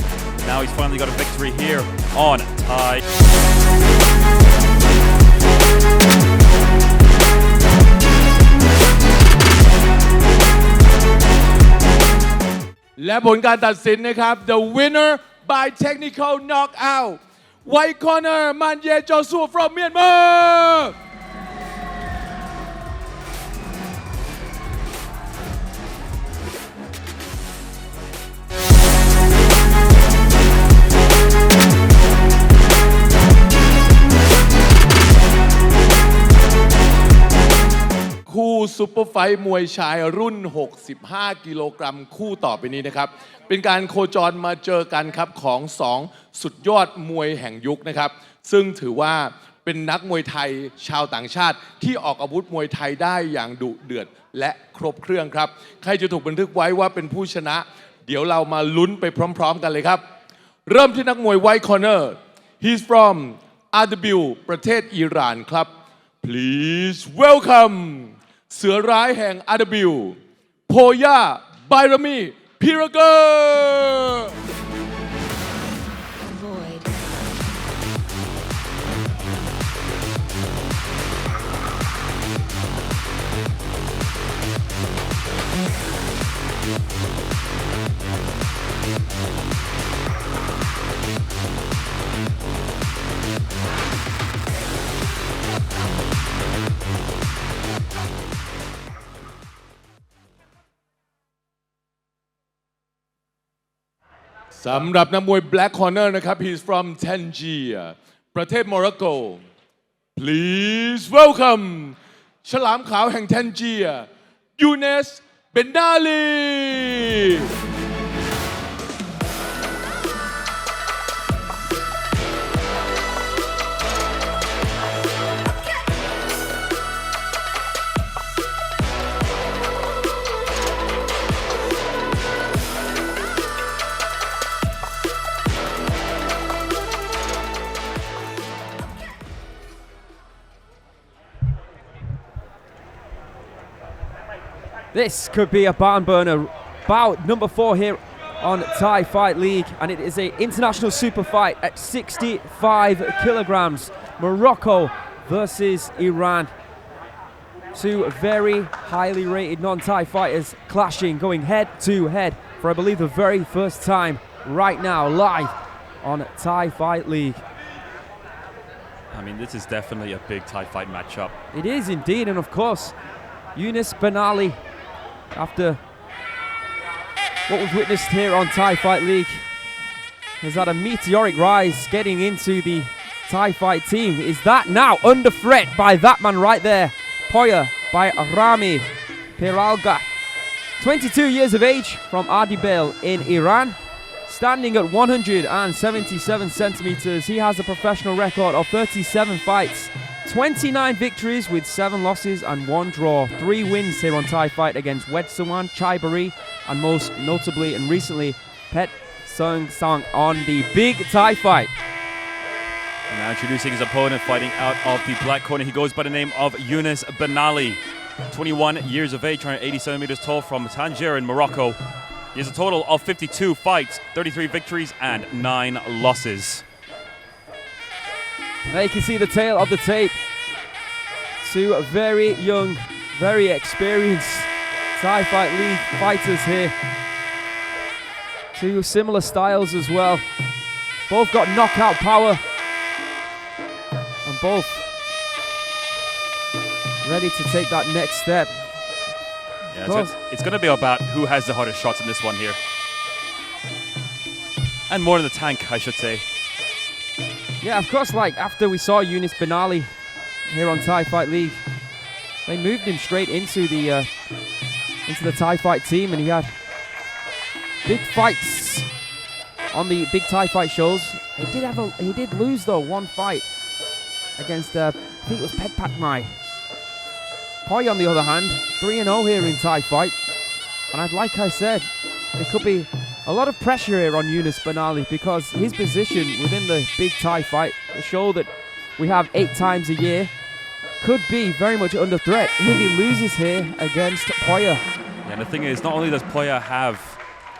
Now he's finally got a victory here on Thai. และผลการตัดสินนะครับ The winner by technical knockout White corner Manye Joshua from Myanmarคู่ซุปเปอร์ไฟท์มวยชายรุ่น 65 กิโลกรัมคู่ต่อไปนี้นะครับเป็นการโคจรมาเจอกันครับของ2สุดยอดมวยแห่งยุคนะครับซึ่งถือว่าเป็นนักมวยไทยชาวต่างชาติที่ออกอาวุธมวยไทยได้อย่างดุเดือดและครบเครื่องครับใครจะถูกบันทึกไว้ว่าเป็นผู้ชนะเดี๋ยวเรามาลุ้นไปพร้อมๆกันเลยครับเริ่มที่นักมวย White Corner He's from RW ประเทศอิหร่านครับ Please welcomeเสือร้ายแห่ง RW Poya Bayrami Piralgherสำหรับนักมวย Black Corner นะครับ He's from Tangier ประเทศโมร็อกโก Please welcome ฉลามขาวแห่ง Tangier Younes Benali This could be a barn burner. Bout number 4 here on Thai Fight League, and it is an international super fight at 65 kilograms. Morocco versus Iran. Two very highly rated non-Thai fighters clashing, going head to head for I believe the very first time right now, live on Thai Fight League. I mean, this is definitely a big Thai fight matchup. It is indeed, and of course, Younes Benali, after what we've witnessed here on Thai Fight League, has had a meteoric rise getting into the Thai Fight team. Is that now under threat by that man right there, Poya Bayrami Piralgher. 22 years of age from Ardibale in Iran. Standing at 177 centimeters, he has a professional record of 37 fights, 29 victories with 7 losses and 1 draw. 3 wins here on Thai Fight against Wedsawan, BURI, and most notably and recently, Petchpakmhai on the big Thai Fight. Now introducing his opponent, fighting out of the black corner. He goes by the name of Younes Benali. 21 years of age, 180 centimeters tall, from Tangier in Morocco. He has a total of 52 fights, 33 victories and 9 losses. There you can see the tail of the tape. 2 very young, very experienced Thai Fight League fighters here. 2 similar styles as well. Both got knockout power. And both ready to take that next step. Yeah, it's going to be about who has the hardest shots in this one here. And more in the tank, I should say. Yeah, of course, like after we saw Younes Benali here on Thai Fight League, they moved him straight into the Thai Fight team, and he had big fights on the big Thai Fight shows. He did lose though 1 fight against I think it was Petchpakmhai. Poya, on the other hand, 3-0 here in Thai Fight. And like I said, there could be a lot of pressure here on Younes Benali because his position within the big Thai Fight, the show that we have 8 times a year, could be very much under threat if he loses here against Poya. Yeah, and the thing is, not only does Poya have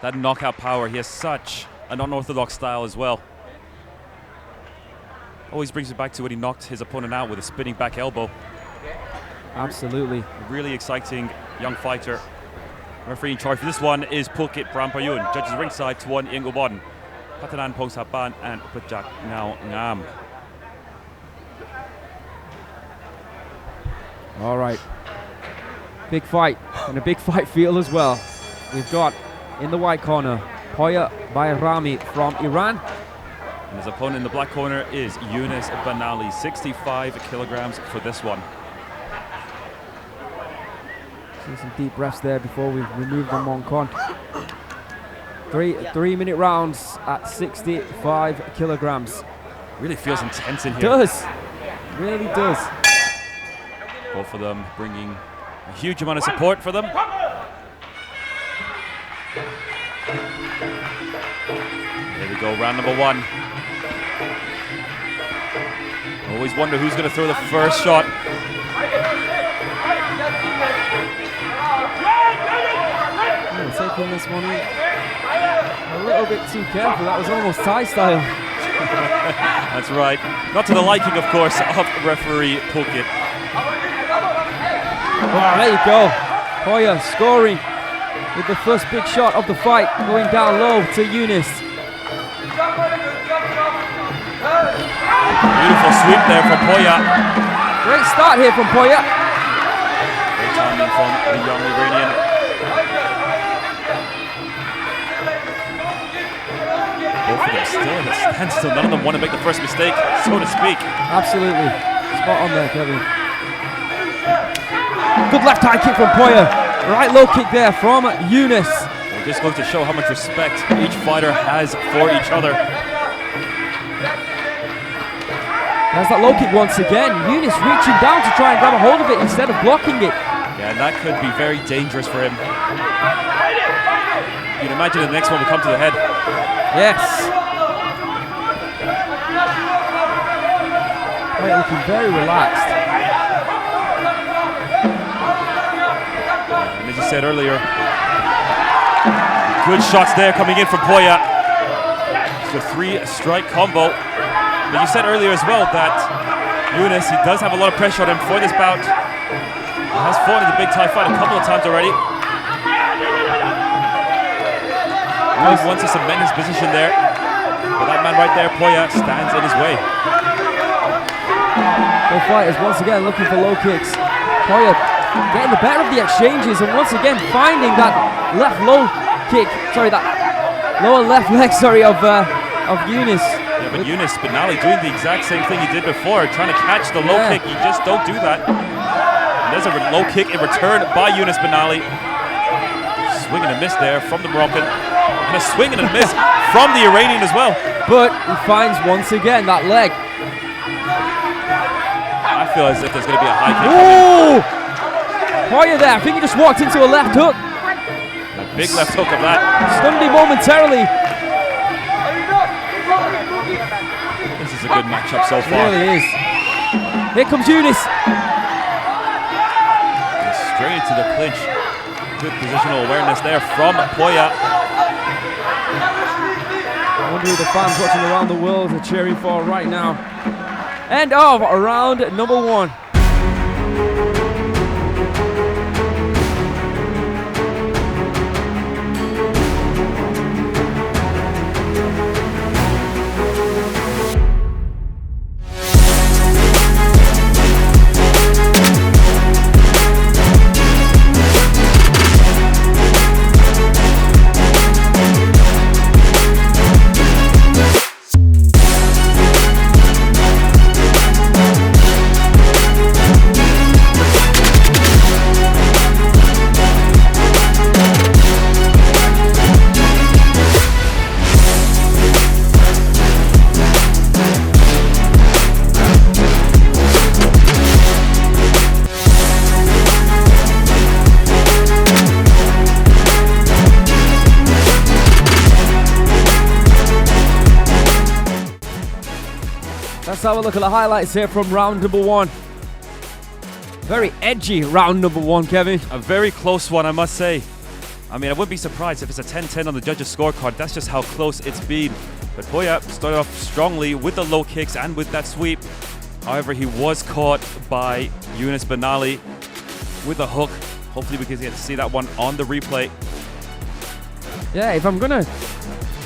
that knockout power, he has such an unorthodox style as well. Always brings it back to when he knocked his opponent out with a spinning back elbow. Absolutely. A really exciting young fighter. Referee in charge for this one is Pulkit Prampayun. Judges ringside, Tuan Ieng Ubon, Patanan Pongsapan, and Petchak Ngao Ngam. All right. Big fight, and a big fight feel as well. We've got in the white corner, Poya Bayrami from Iran. And his opponent in the black corner is Younes Benali, 65 kilograms for this one. See some deep breaths there before we remove the Moncon. 3-minute rounds at 65 kilograms. Really feels intense in here. Does. Really does. Both of them bringing a huge amount of support for them. Here we go, round number 1. Always wonder who's going to throw the first shot. Taking this one in a little bit too careful. That was almost Thai style. That's right. Not to the liking, of course, of referee Pulkit. Wow, there you go. Poya scoring with the first big shot of the fight, going down low to Younes. Beautiful sweep there from Poya. Great start here from Poya. Great timing from the young Iranian. Both of them still in a standstill. None of them want to make the first mistake, so to speak. Absolutely. Spot on there, Kevin. Good left high kick from Poya. Right low kick there from Younes. Well, this goes to show how much respect each fighter has for each other. There's that low kick once again. Younes reaching down to try and grab a hold of it instead of blocking it. Yeah, and that could be very dangerous for him. You'd imagine the next one will come to the head. Yes. Poya looking very relaxed. And as you said earlier, you Good shots there coming in from Poya. It's a 3-strike combo. But you said earlier as well that Younes, he does have a lot of pressure on him for this bout. He has fought in the big Thai fight a couple of times already. Really wants to cement his position there. But that man right there, Poya, stands in his way. Both fighters once again looking for low kicks. Poya getting the better of the exchanges and once again finding that left low kick. Sorry, that lower left leg. Sorry, of Younes. Yeah, but Younes, Benali doing the exact same thing he did before, trying to catch the low kick. You just don't do that. And there's a low kick in return by Younes Benali. Swing and a miss there from the Moroccan. And a swing and a miss from the Iranian as well. But he finds once again that leg. I feel as if there's going to be a high kick. Oh! Poya there, I think he just walked into a left hook. A big left hook of that. Stunned him momentarily. This is a good matchup so far. It really is. Here comes Younes. Straight into the clinch. Good positional awareness there from Poya. I wonder who the fans watching around the world are cheering for right now. End of round number 1. Let's have a look at the highlights here from round number 1. Very edgy round number 1, Kevin. A very close one, I must say. I mean, I wouldn't be surprised if it's a 10-10 on the judges' scorecard. That's just how close it's been. But Poya started off strongly with the low kicks and with that sweep. However, he was caught by Younes Benali with a hook. Hopefully we can get to see that one on the replay. Yeah, if I'm going to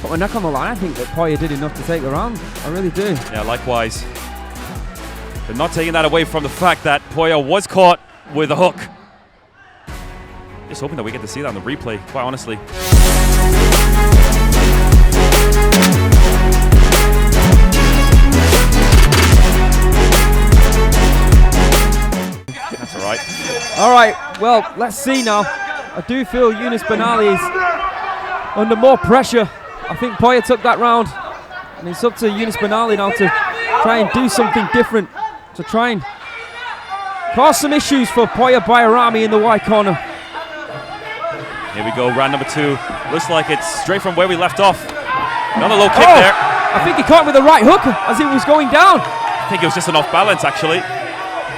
put my neck on the line, I think that Poya did enough to take the round. I really do. Yeah, likewise. But not taking that away from the fact that Poya was caught with a hook. Just hoping that we get to see that on the replay, quite honestly. That's all right. All right, well, let's see now. I do feel Younes Benali is under more pressure. I think Poya took that round, and it's up to Younes Benali now to try and do something different, to try and cause some issues for Poya Bayrami in the white corner. Here we go, round number 2. Looks like it's straight from where we left off. Another low kick there. I think he caught him with the right hook as he was going down. I think it was just an off balance actually,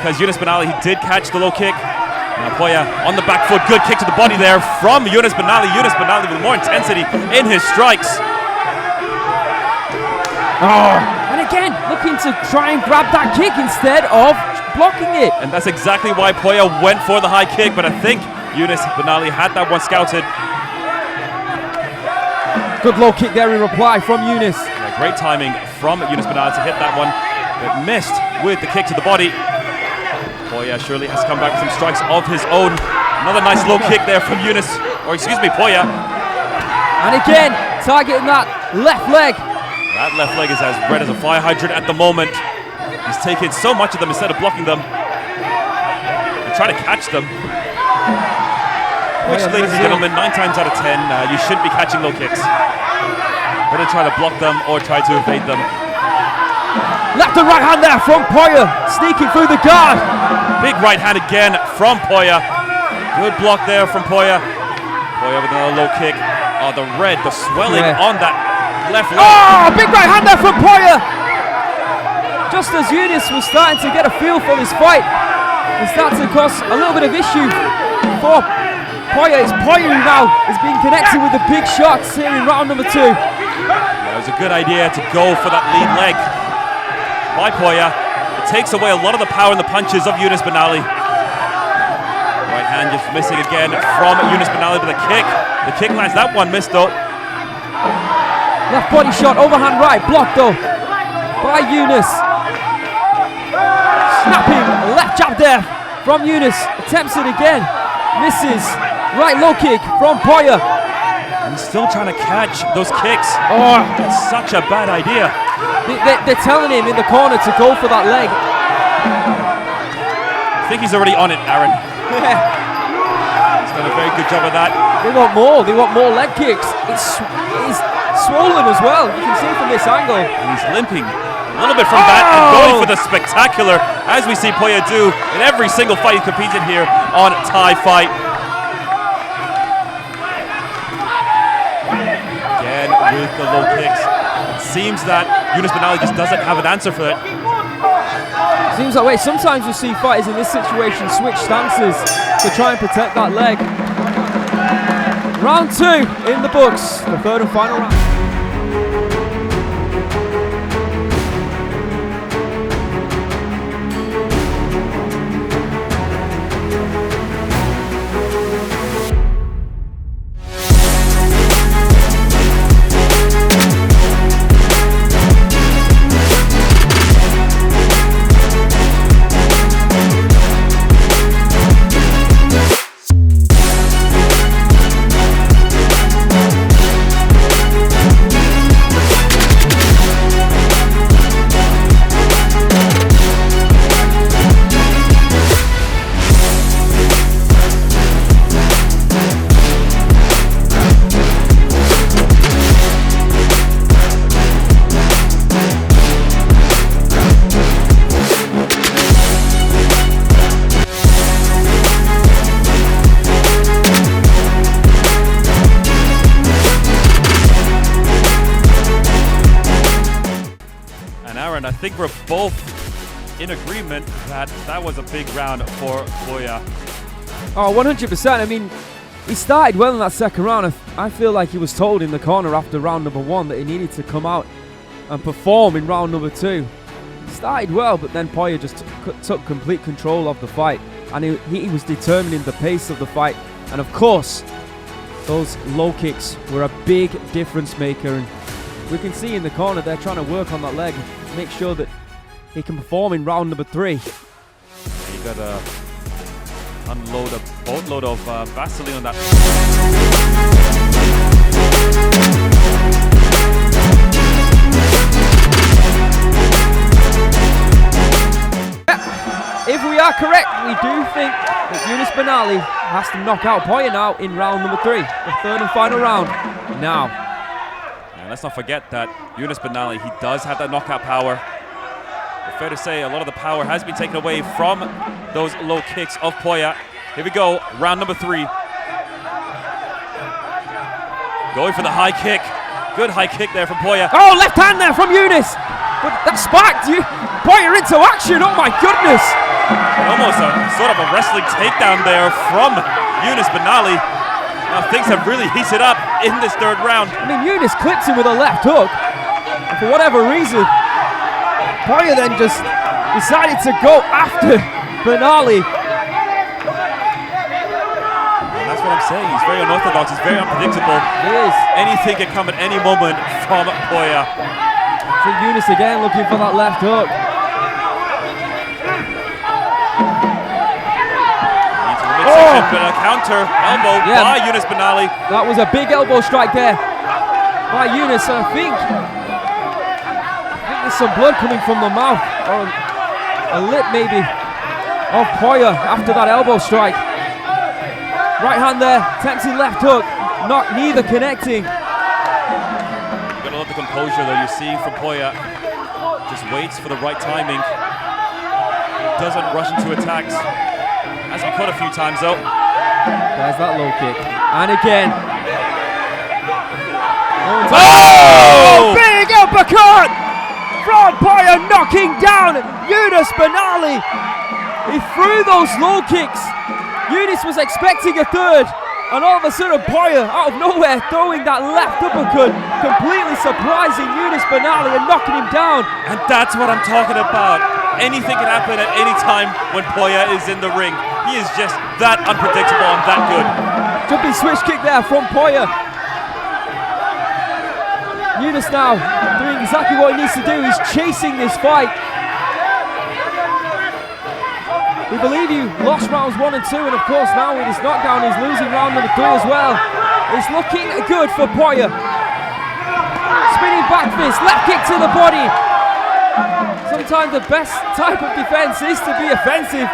because Younes Benali, he did catch the low kick. Now Poya on the back foot, good kick to the body there from Younes Benali. Younes Benali with more intensity in his strikes. And again, looking to try and grab that kick instead of blocking it. And that's exactly why Poya went for the high kick, but I think Younes Benali had that one scouted. Good low kick there in reply from Younes. Yeah, great timing from Younes Benali to hit that one, but missed with the kick to the body. Poya surely has come back with some strikes of his own. Another nice low kick there from Younes, or excuse me, Poya. And again, targeting that left leg. That left leg is as red as a fire hydrant at the moment. He's taking so much of them instead of blocking them. And trying to catch them. Which, ladies and gentlemen, 9 times out of 10, you shouldn't be catching low kicks. Better try to block them or try to evade them. Left and right hand there from Poya, sneaking through the guard. Big right hand again from Poya. Good block there from Poya. Poya with another low kick. Oh, the red, the swelling on that left leg. Oh, big right hand there from Poya. Just as Younes was starting to get a feel for this fight, it started to cause a little bit of issue for Poya, it's Poya who now is being connected with the big shots here in round number 2. Yeah, it was a good idea to go for that lead leg by Poya. It takes away a lot of the power and the punches of Younes Benali. Right hand just missing again from Younes Benali with a kick. The kick lands, that one missed though. Left body shot, overhand right, blocked though by Younes. Snapping left jab there from Younes. Attempts it again, misses. Right low kick from Poya. And still trying to catch those kicks. Oh, That's such a bad idea. they're telling him in the corner to go for that leg. I think he's already on it, Aaron. He's done a very good job of that. They want more leg kicks. It's swollen as well, you can see from this angle. And he's limping a little bit from that and going for the spectacular, as we see Poya do in every single fight he competes in here on Thai Fight. Again with the low kicks. It seems that Younes Benali just doesn't have an answer for it. Seems that way. Sometimes you see fighters in this situation switch stances to try and protect that leg. Round 2 in the books, the third and final round. I think we're both in agreement that that was a big round for Poya. Oh, 100%. I mean, he started well in that second round. I feel like he was told in the corner after round number 1 that he needed to come out and perform in round number 2. He started well, but then Poya just took complete control of the fight, and he was determining the pace of the fight. And of course, those low kicks were a big difference maker, and we can see in the corner they're trying to work on that leg, make sure that he can perform in round number 3. You got to unload a boatload of Vaseline on that. If we are correct, we do think that Younes Benali has to knock out Poya now in round number 3, the third and final round. Now. And let's not forget that Younes Benali, he does have that knockout power. But fair to say, a lot of the power has been taken away from those low kicks of Poya. Here we go, round number 3. Going for the high kick. Good high kick there from Poya. Oh, left hand there from Younes. But that sparked you. Poya into action, oh my goodness. Almost a sort of a wrestling takedown there from Younes Benali. Now things have really heated up in this third round. I mean, Younes clipped him with a left hook. And for whatever reason, Poya then just decided to go after Benali. And that's what I'm saying. He's very unorthodox. He's very unpredictable. He is. Anything can come at any moment from Poya. So Younes again looking for that left hook. But a counter elbow by Younes Benali. That was a big elbow strike there by Younes, and I think there's some blood coming from the mouth, or a lip maybe, of Poya after that elbow strike. Right hand there, tempting left hook, not neither connecting. You've got to love the composure though you see from Poya. Just waits for the right timing. Doesn't rush into attacks. As we caught a few times though. There's that low kick. And again. Oh! Big uppercut from Poya, knocking down Younes Benali. He threw those low kicks. Younes was expecting a third, And all of a sudden, Poya, out of nowhere, throwing that left uppercut, completely surprising Younes Benali and knocking him down. And that's what I'm talking about. Anything can happen at any time when Poya is in the ring. He is just that unpredictable and that good. Jumping switch kick there from Poya. Younes now doing exactly what he needs to do. He's chasing this fight. We believe you lost rounds 1 and 2, and of course now with his knockdown he's losing round number 3 as well. It's looking good for Poya. Spinning back fist, left kick to the body. Sometimes the best type of defense is to be offensive.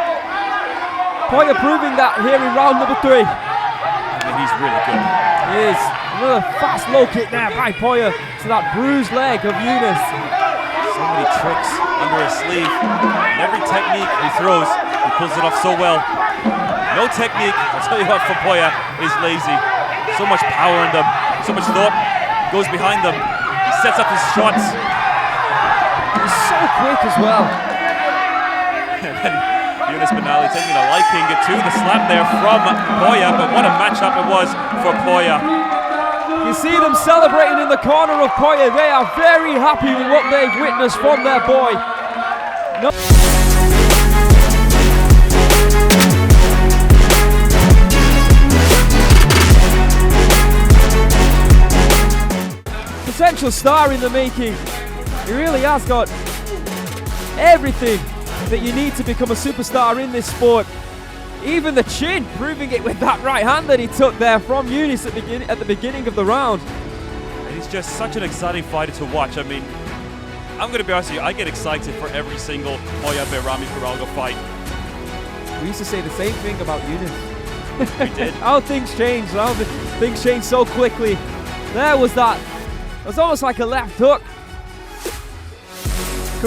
Poya proving that here in round number 3. I mean, he's really good. He is. Another fast low kick there by Poya to that bruised leg of Younes. So many tricks under his sleeve. And every technique he throws, he pulls it off so well. No technique, I'll tell you what, for Poya is lazy. So much power in them, so much thought goes behind them. He sets up his shots. He's so quick as well. And then Younes Benali taking a liking to the slap there from Poya, but what a matchup it was for Poya. You see them celebrating in the corner of Poya. They are very happy with what they've witnessed from their boy. No. Potential star in the making. He really has got everything that you need to become a superstar in this sport. Even the chin, proving it with that right hand that he took there from Younes at the beginning of the round. And he's just such an exciting fighter to watch. I mean, I'm going to be honest with you, I get excited for every single Poya Bayrami Piralgher fight. We used to say the same thing about Younes. We did. How things change, how things change so quickly. There was that. It was almost like a left hook.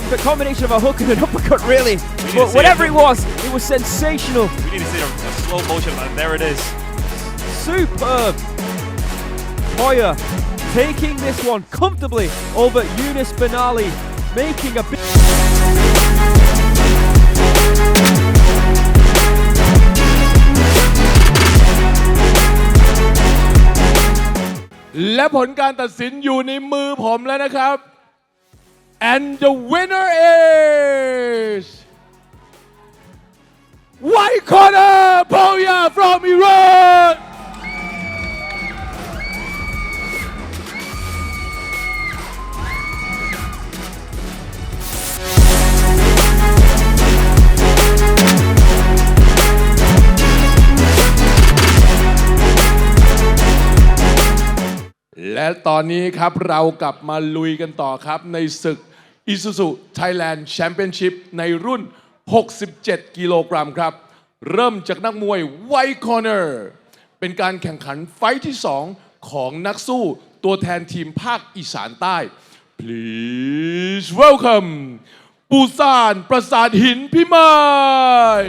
The combination of a hook and an uppercut, really. But whatever it was sensational. We need to see a slow motion, and there it is. Superb. Poya taking this one comfortably over Younes Benali, making a big...และผลการตัดสินอยู่ในมือผมแล้วนะครับ and the winner is white corner Poya from Iran.และตอนนี้ครับเรากลับมาลุยกันต่อครับในศึก ISUZU Thailand Championship ในรุ่น 67 กิโลกรัมครับเริ่มจากนักมวย White Corner เป็นการแข่งขันไฟท์ที่ 2 ของนักสู้ตัวแทนทีมภาคอีสานใต้ Please welcome ปูซานปราสาทหินพิมาย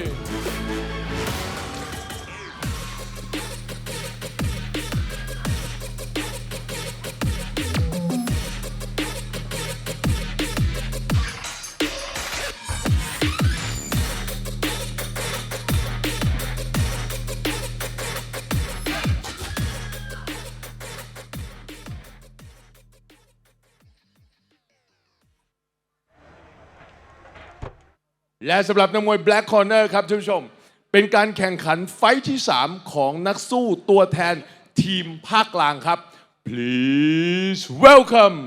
และสำหรับนักมวย Black Corner ครับท่านผู้ชมเป็นการแข่งขันไฟท์ที่ 3 ของนักสู้ตัวแทนทีมภาคกลางครับ Please welcome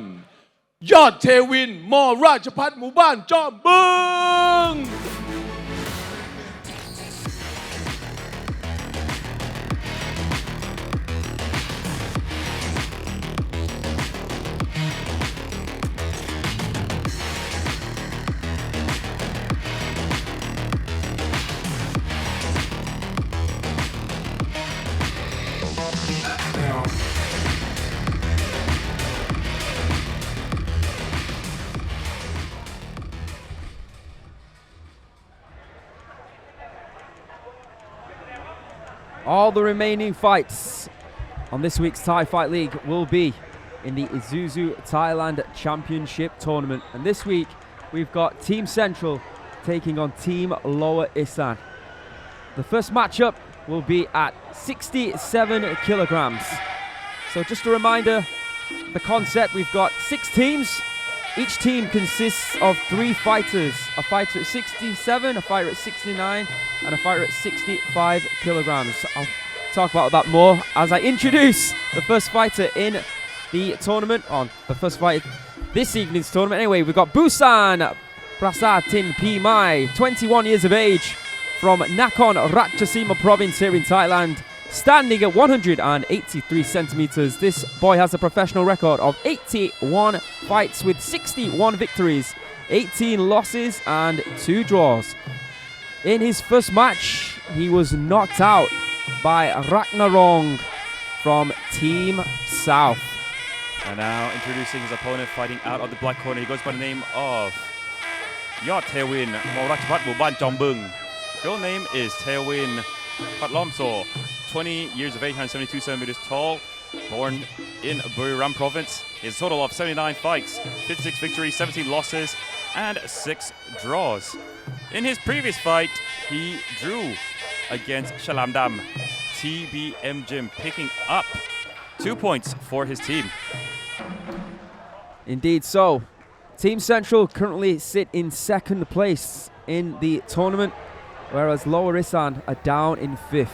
ยอดเทวินมอราชพัฒน์หมู่บ้านจอมบึงAll the remaining fights on this week's Thai Fight League will be in the ISUZU Thailand Championship Tournament. And this week, we've got Team Central taking on Team Lower-Isan. The first matchup will be at 67 kilograms. So just a reminder, the concept, we've got 6 teams. Each team consists of 3 fighters. A fighter at 67, a fighter at 69, and a fighter at 65 kilograms. I'll talk about that more as I introduce the first fighter in the tournament, on the first fight this evening's tournament. Anyway, we've got Busan Prasathinphimai, 21 years of age, from Nakhon Ratchasima province here in Thailand, standing at 183 centimeters. This boy has a professional record of 81 fights with 61 victories, 18 losses and 2 draws. In his first match, he was knocked out by Ragnarong from Team South. And now introducing his opponent, fighting out of the black corner. He goes by the name of Yodthewin, Mor.Rajabhat, Mubanchombueng. Full name is Yodthewin Patlomso, 20 years of age, 172 centimeters tall, born in Bayrami province. His total of 79 fights, 56 victories, 17 losses, and 6 draws. In his previous fight, he drew against Shalamdam TBM Gym, picking up 2 points for his team. Indeed so. Team Central currently sit in 2nd place in the tournament, whereas Lower-Isan are down in 5th.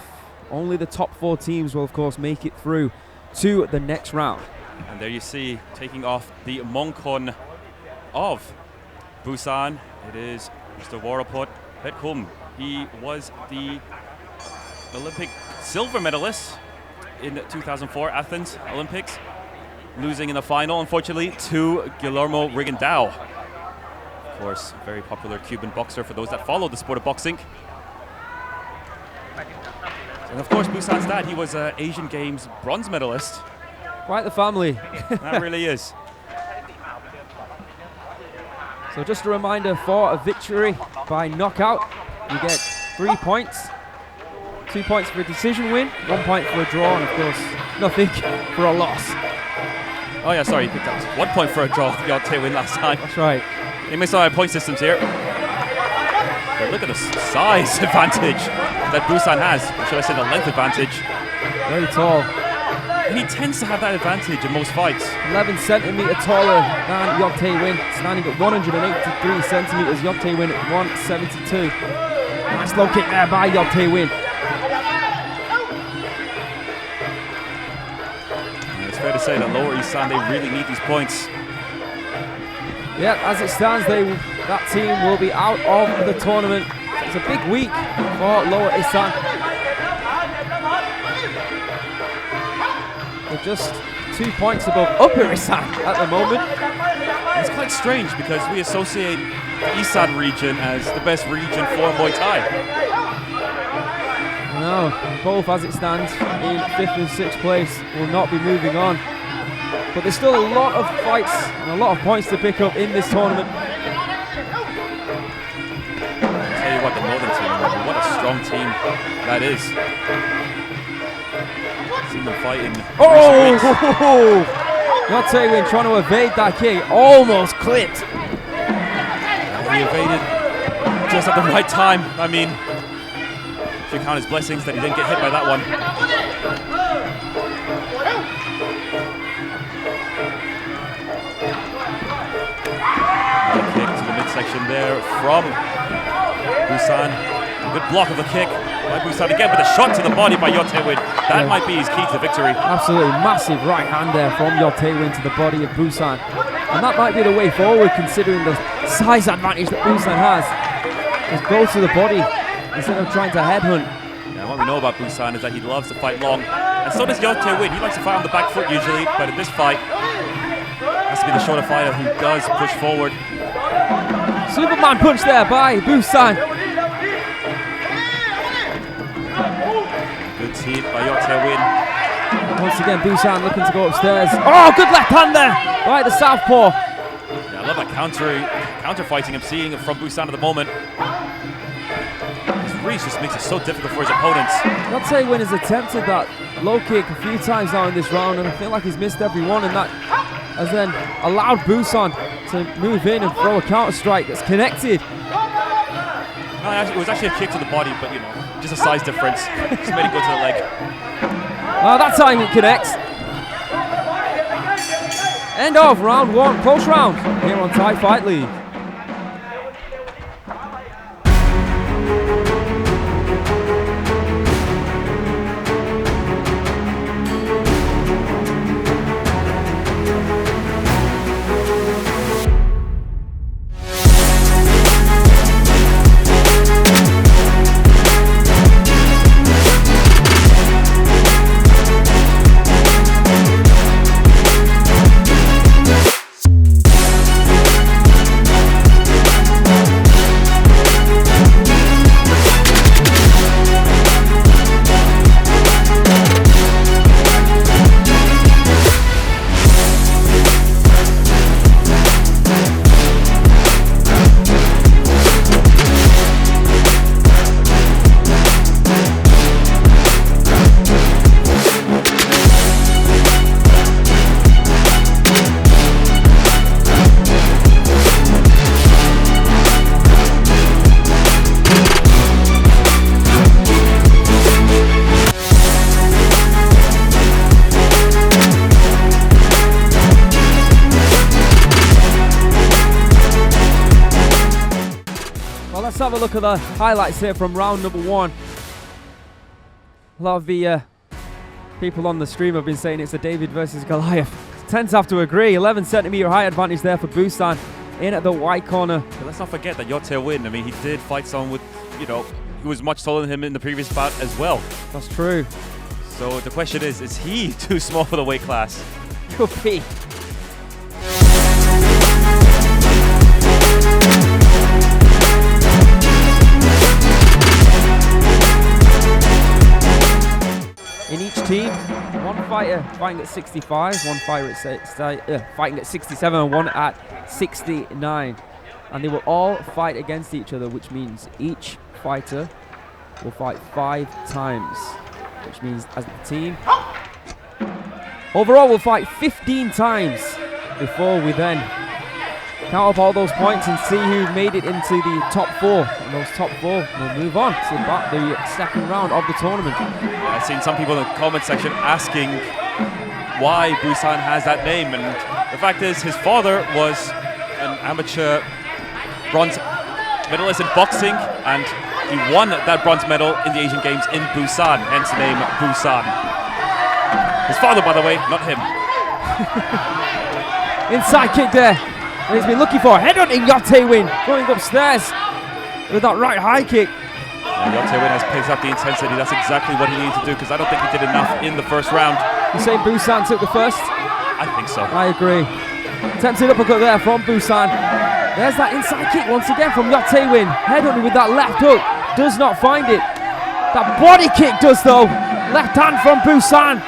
Only the top 4 teams will, of course, make it through to the next round. And there you see, taking off the Mongkon of Busan, it is Mr. Warapot Petchpakmhai. He was the Olympic silver medalist in the 2004 Athens Olympics, losing in the final, unfortunately, to Guillermo Rigondeaux. Of course, very popular Cuban boxer for those that follow the sport of boxing. And of course, Busan's dad, he was an Asian Games bronze medalist. Quite the family. That really is. So just a reminder, for a victory by knockout, you get 3 points. 2 points for a decision win, 1 point for a draw, and of course, nothing for a loss. Oh yeah, sorry, he picked up 1 point for a draw. Yodthewin last time. That's right. They missed our point systems here. But look at the size advantage that Busan has. Or should I say the length advantage? Very tall. And he tends to have that advantage in most fights. 11 centimeter taller than Yodthewin, standing at 183 centimeters. Yodthewin at 172. Nice low kick there by Yodthewin. It's fair to say that Lower-Isan, they really need these points. Yeah, as it stands, that team will be out of the tournament. It's a big week for Lower-Isan. They're just 2 points above Upper-Isan at the moment. It's quite strange because we associate the Isan region as the best region for Muay Thai. No, both as it stands in 5th and 6th place will not be moving on. But there's still a lot of fights and a lot of points to pick up in this tournament. I'll tell you what, the Northern team, what a strong team that is. Seen them fight in Oh! Yodthewin trying to evade that kick, almost clipped. He evaded just at the right time. I mean, should count his blessings that he didn't get hit by that one. Kick to the midsection there from Busan. Good block of the kick by Busan again, but a shot to the body by Yodthewin. That might be his key to the victory. Absolutely massive right hand there from Yodthewin to the body of Busan. And that might be the way forward, considering the size advantage that Busan has. Just go to the body instead of trying to headhunt. Yeah, what we know about Busan is that he loves to fight long. And so does Yodthewin. He likes to fight on the back foot usually, but in this fight, has to be the shorter fighter who does push forward. Superman punch there by Busan. Good team by Yodthewin. Once again, Busan looking to go upstairs. Oh, good left hand there by the southpaw. Yeah, I love that counter fighting I'm seeing from Busan at the moment. His reach just makes it so difficult for his opponents. Yodthewin has attempted that low kick a few times now in this round, and I feel like he's missed every one, and that has then allowed Busan to move in and throw a counter strike that's connected. No, actually, it was actually a kick to the body, but you know, just a size difference. Just made it go to the leg. Well, that time it connects. End of round 1, close round here on Thai Fight League. Let's have a look at the highlights here from round number 1. A lot of the people on the stream have been saying it's a David versus Goliath. Tend to have to agree. 11 centimeter height advantage there for Busan in at the white corner. But let's not forget that Yodthewin, I mean, he did fight someone with, you know, who was much taller than him in the previous bout as well. That's true. So the question is he too small for the weight class? Could be. In each team, one fighter fighting at 65, one fighter at fighting at 67, and one at 69. And they will all fight against each other, which means each fighter will fight 5 times. Which means as a team, overall we'll fight 15 times before we then count up all those points and see who made it into the top 4. And those top 4 will move on to the second round of the tournament. I've seen some people in the comment section asking why Busan has that name, and the fact is his father was an amateur bronze medalist in boxing, and he won that bronze medal in the Asian Games in Busan, hence the name Busan. His father, by the way, not him. Inside kick there. And he's been looking for a headhunting Yodthewin going upstairs with that right high kick. Yeah, Yodthewin has picked up the intensity. That's exactly what he needed to do, because I don't think he did enough in the first round. You say Busan took the first? I think so. I agree. Attempted uppercut there from Busan. There's that inside kick once again from Yodthewin. Headhunting with that left hook. Does not find it. That body kick does though. Left hand from Busan.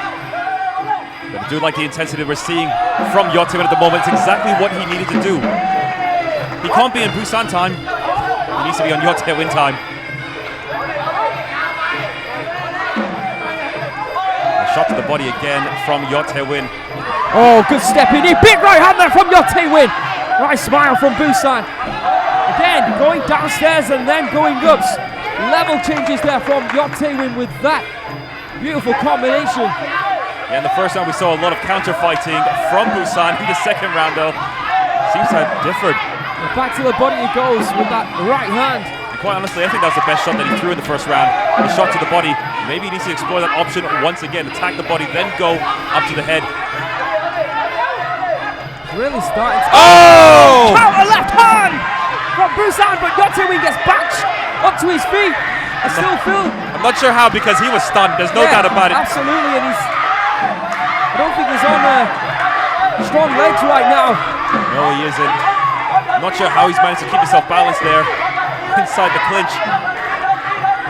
But I do like the intensity we're seeing from Yodthewin at the moment. It's exactly what he needed to do. He can't be in Busan time. He needs to be on Yodthewin time. A shot to the body again from Yodthewin. Oh, good step in. Big right hand there from Yodthewin. Nice smile from Busan. Again, going downstairs and then going ups. Level changes there from Yodthewin with that beautiful combination. Yeah, in the first round we saw a lot of counter fighting from Busan. In the second round though, seems to have differed. Back to the body he goes with that right hand. And quite honestly, I think that was the best shot that he threw in the first round. The shot to the body. Maybe he needs to explore that option once again. Attack the body, then go up to the head. Really starting to... Oh! Counter left hand from Busan, but Yodthewin gets back up to his feet. I still feel... I'm not sure how, because he was stunned. There's no doubt about it. Absolutely, and I don't think he's on strong legs right now. No, he isn't. I'm not sure how he's managed to keep himself balanced there inside the clinch.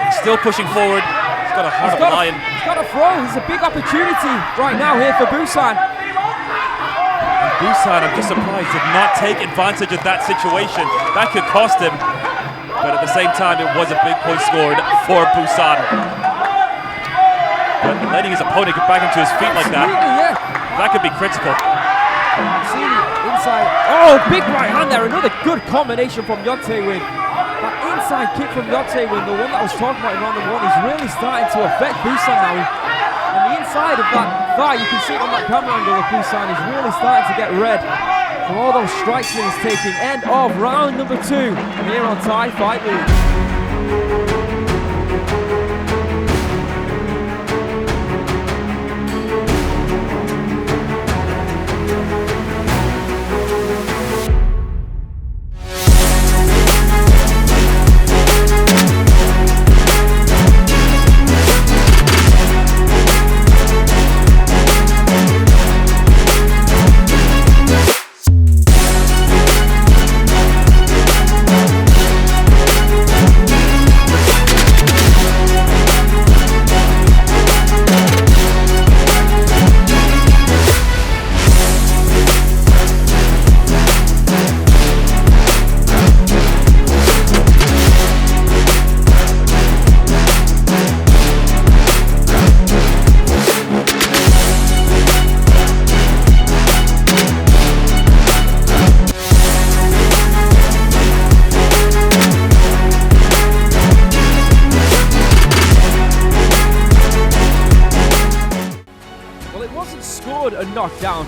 He's still pushing forward. He's got a heart of a lion. He's got a throw. It's a big opportunity right now here for Busan. Busan, I'm just surprised, did not take advantage of that situation. That could cost him. But at the same time, it was a big point scored for Busan. But letting his opponent get back into his feet like that, that could be critical. See the inside. Oh, big right hand there. Another good combination from Yodthewin. That inside kick from Yodthewin, the one that I was talking about in round number 1, is really starting to affect Busan now. And the inside of that thigh, you can see it on that camera angle of Busan, is really starting to get red from all those strikes that he's taking. End of round number 2 here on Thai Fight League. Knockdown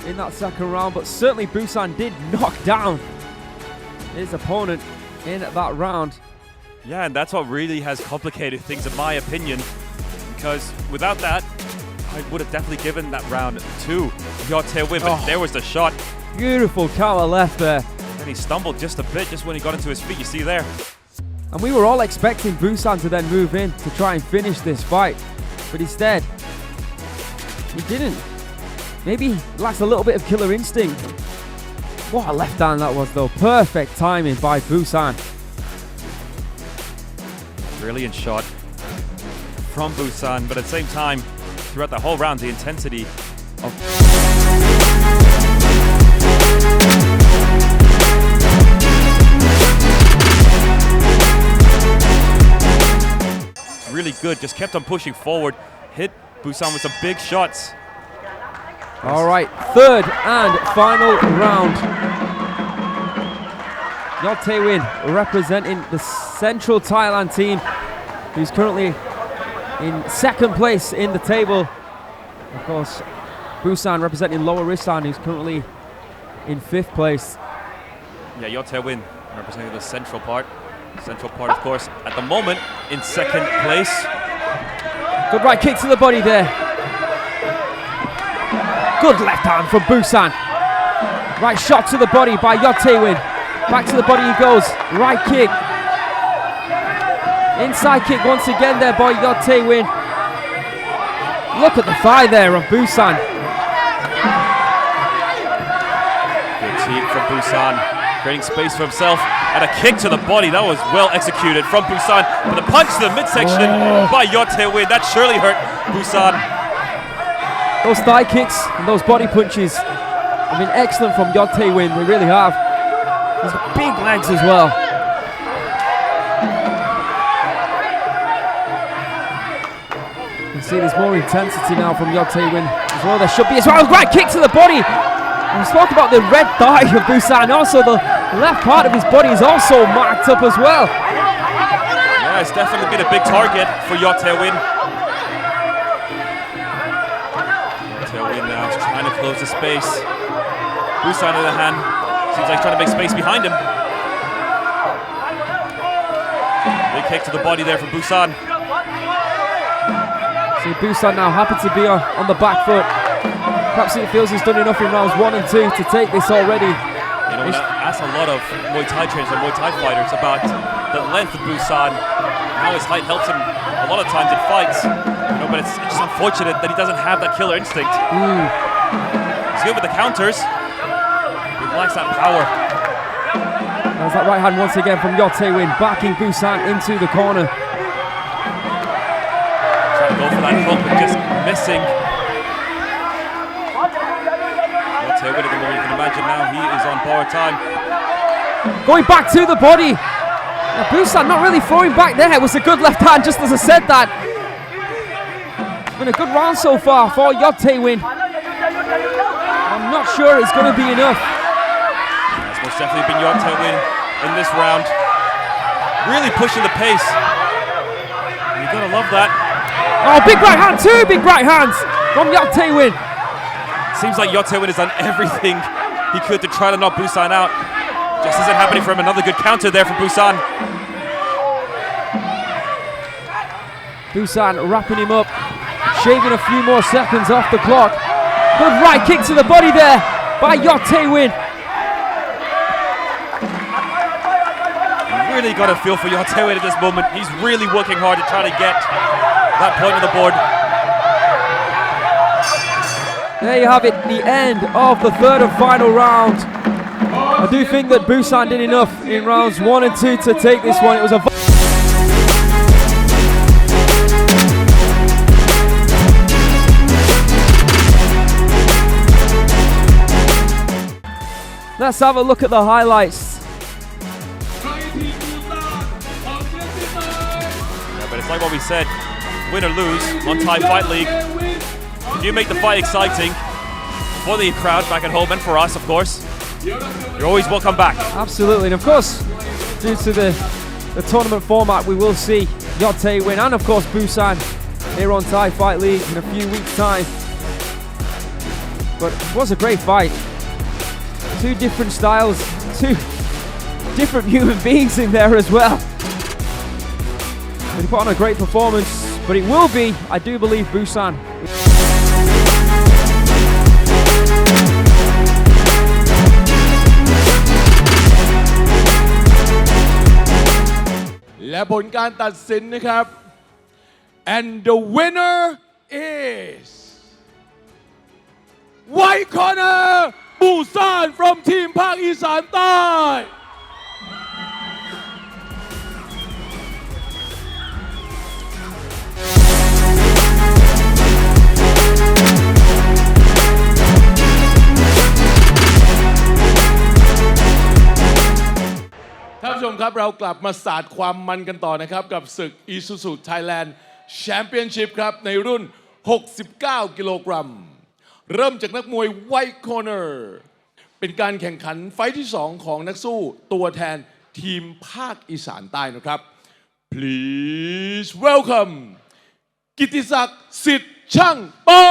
in that second round, but certainly Busan did knock down his opponent in that round. Yeah, and that's what really has complicated things in my opinion, because without that, I would have definitely given that round to Yodthewin, but there was the shot. Beautiful counter left there. And he stumbled just a bit just when he got into his feet, you see there. And we were all expecting Busan to then move in to try and finish this fight, but instead, he didn't. Maybe he lacks a little bit of killer instinct. What a left hand that was though. Perfect timing by Busan. Brilliant shot from Busan, but at the same time, throughout the whole round, the intensity of... really good, just kept on pushing forward, hit Busan with some big shots. All right, third and final round. Yodthewin representing the Central Thailand team, who's currently in second place in the table. Of course, Busan representing Lower-Isan, who's currently in 5th place. Yeah, Yodthewin representing the central part. Central part, of course, at the moment in 2nd place. Good right kick to the body there. Good left hand from Busan. Right shot to the body by Yodthewin. Back to the body he goes. Right kick. Inside kick once again there by Yodthewin. Look at the thigh there of Busan. Good team from Busan, creating space for himself. And a kick to the body. That was well executed from Busan. But a punch to the midsection by Yodthewin. That surely hurt Busan. Those thigh kicks and those body punches have been excellent from Yodthewin. They really have. He's got big legs as well. You can see there's more intensity now from Yodthewin as well. There should be as well. Right kick to the body. And we spoke about the red thigh of Busan. Also the left part of his body is also marked up as well. Yeah, it's definitely been a big target for Yodthewin. Yodthewin now is trying to close the space. Busan on the hand, seems like he's trying to make space behind him. Big kick to the body there from Busan. See Busan now happy to be on the back foot. Perhaps he feels he's done enough in rounds 1 and 2 to take this already. You know, that's a lot of Muay Thai trainers and Muay Thai fighters about the length of Busan, how his height helps him a lot of times in fights. You know, but it's just unfortunate that he doesn't have that killer instinct. He's good with the counters, but he lacks that power. There's that right hand once again from Yodthewin, backing Busan into the corner. Trying to go for that hook, but just missing. Yodthewin at the moment, you can imagine now he is on borrowed time. Going back to the body. Now Busan not really throwing back there. It was a good left hand, just as I said that. It's been a good round so far for Yodthewin. I'm not sure it's going to be enough. It's most definitely been Yodthewin in this round. Really pushing the pace. You gotta love that. Oh, big right hand, two big right hands from Yodthewin. Seems like Yodthewin has done everything he could to try to knock Busan out. Just isn't happening for him. Another good counter there from Busan. Busan wrapping him up, shaving a few more seconds off the clock. Good right kick to the body there by Yodthewin. Really got a feel for Yodthewin at this moment. He's really working hard to try to get that point on the board. There you have it, the end of the third and final round. I do think that Busan did enough in rounds 1 and 2 to take this one. It was a Let's have a look at the highlights. Yeah, but it's like what we said, win or lose on Thai Fight League. If you make the fight exciting for the crowd back at home and for us, of course, you're always welcome back. Absolutely, and of course, due to the tournament format, we will see Yodthewin and of course Busan here on Thai Fight League in a few weeks' time. But it was a great fight. Two different styles, two different human beings in there as well. They put on a great performance, but it will be, I do believe, Busan.และผลการตัดสินนะครับ and the winner is White Corner Busan from Team ภาคอีสานใต้ ท่านผู้ชมครับเรากลับมาสาดความมันกันต่อนะครับกับศึก ISUZU Thailand Championship ครับในรุ่น 69 กิโลกรัม เริ่มจากนักมวย White Corner เป็นการแข่งขันไฟท์ที่ 2 ของนักสู้ตัวแทนทีมภาคอีสานใต้นะครับ Please welcome กิตติศักดิ์สิทธิ์ช่างเป้า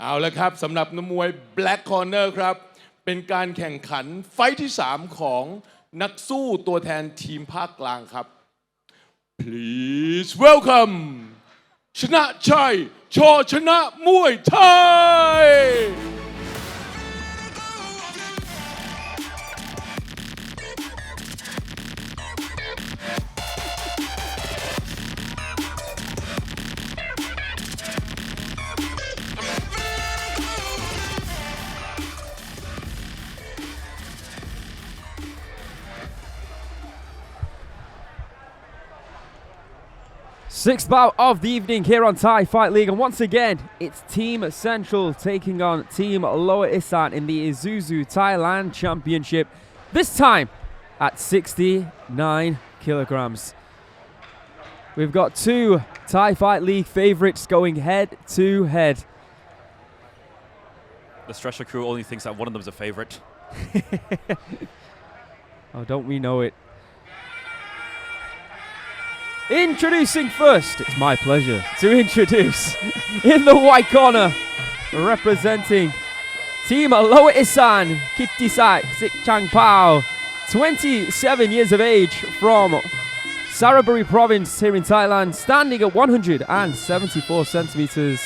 เอาละครับสำหรับนักมวย Black Corner ครับเป็นการแข่งขันไฟท์ที่ 3 ของนักสู้ตัวแทนทีมภาคกลางครับ Please welcome ชนะชัย Chor.Chana มวยไทยSixth bout of the evening here on Thai Fight League, and once again it's Team Central taking on Team Lower-Isan in the ISUZU Thailand Championship, this time at 69 kilograms. We've got two Thai Fight League favourites going head to head. The Stretcher crew only thinks that one of them is a favourite. Oh, don't we know it. Introducing first, it's my pleasure to introduce in the white corner, representing Team Lower-Isan, Kittisak, Sitchangpao, 27 years of age from Saraburi province here in Thailand, standing at 174 centimeters.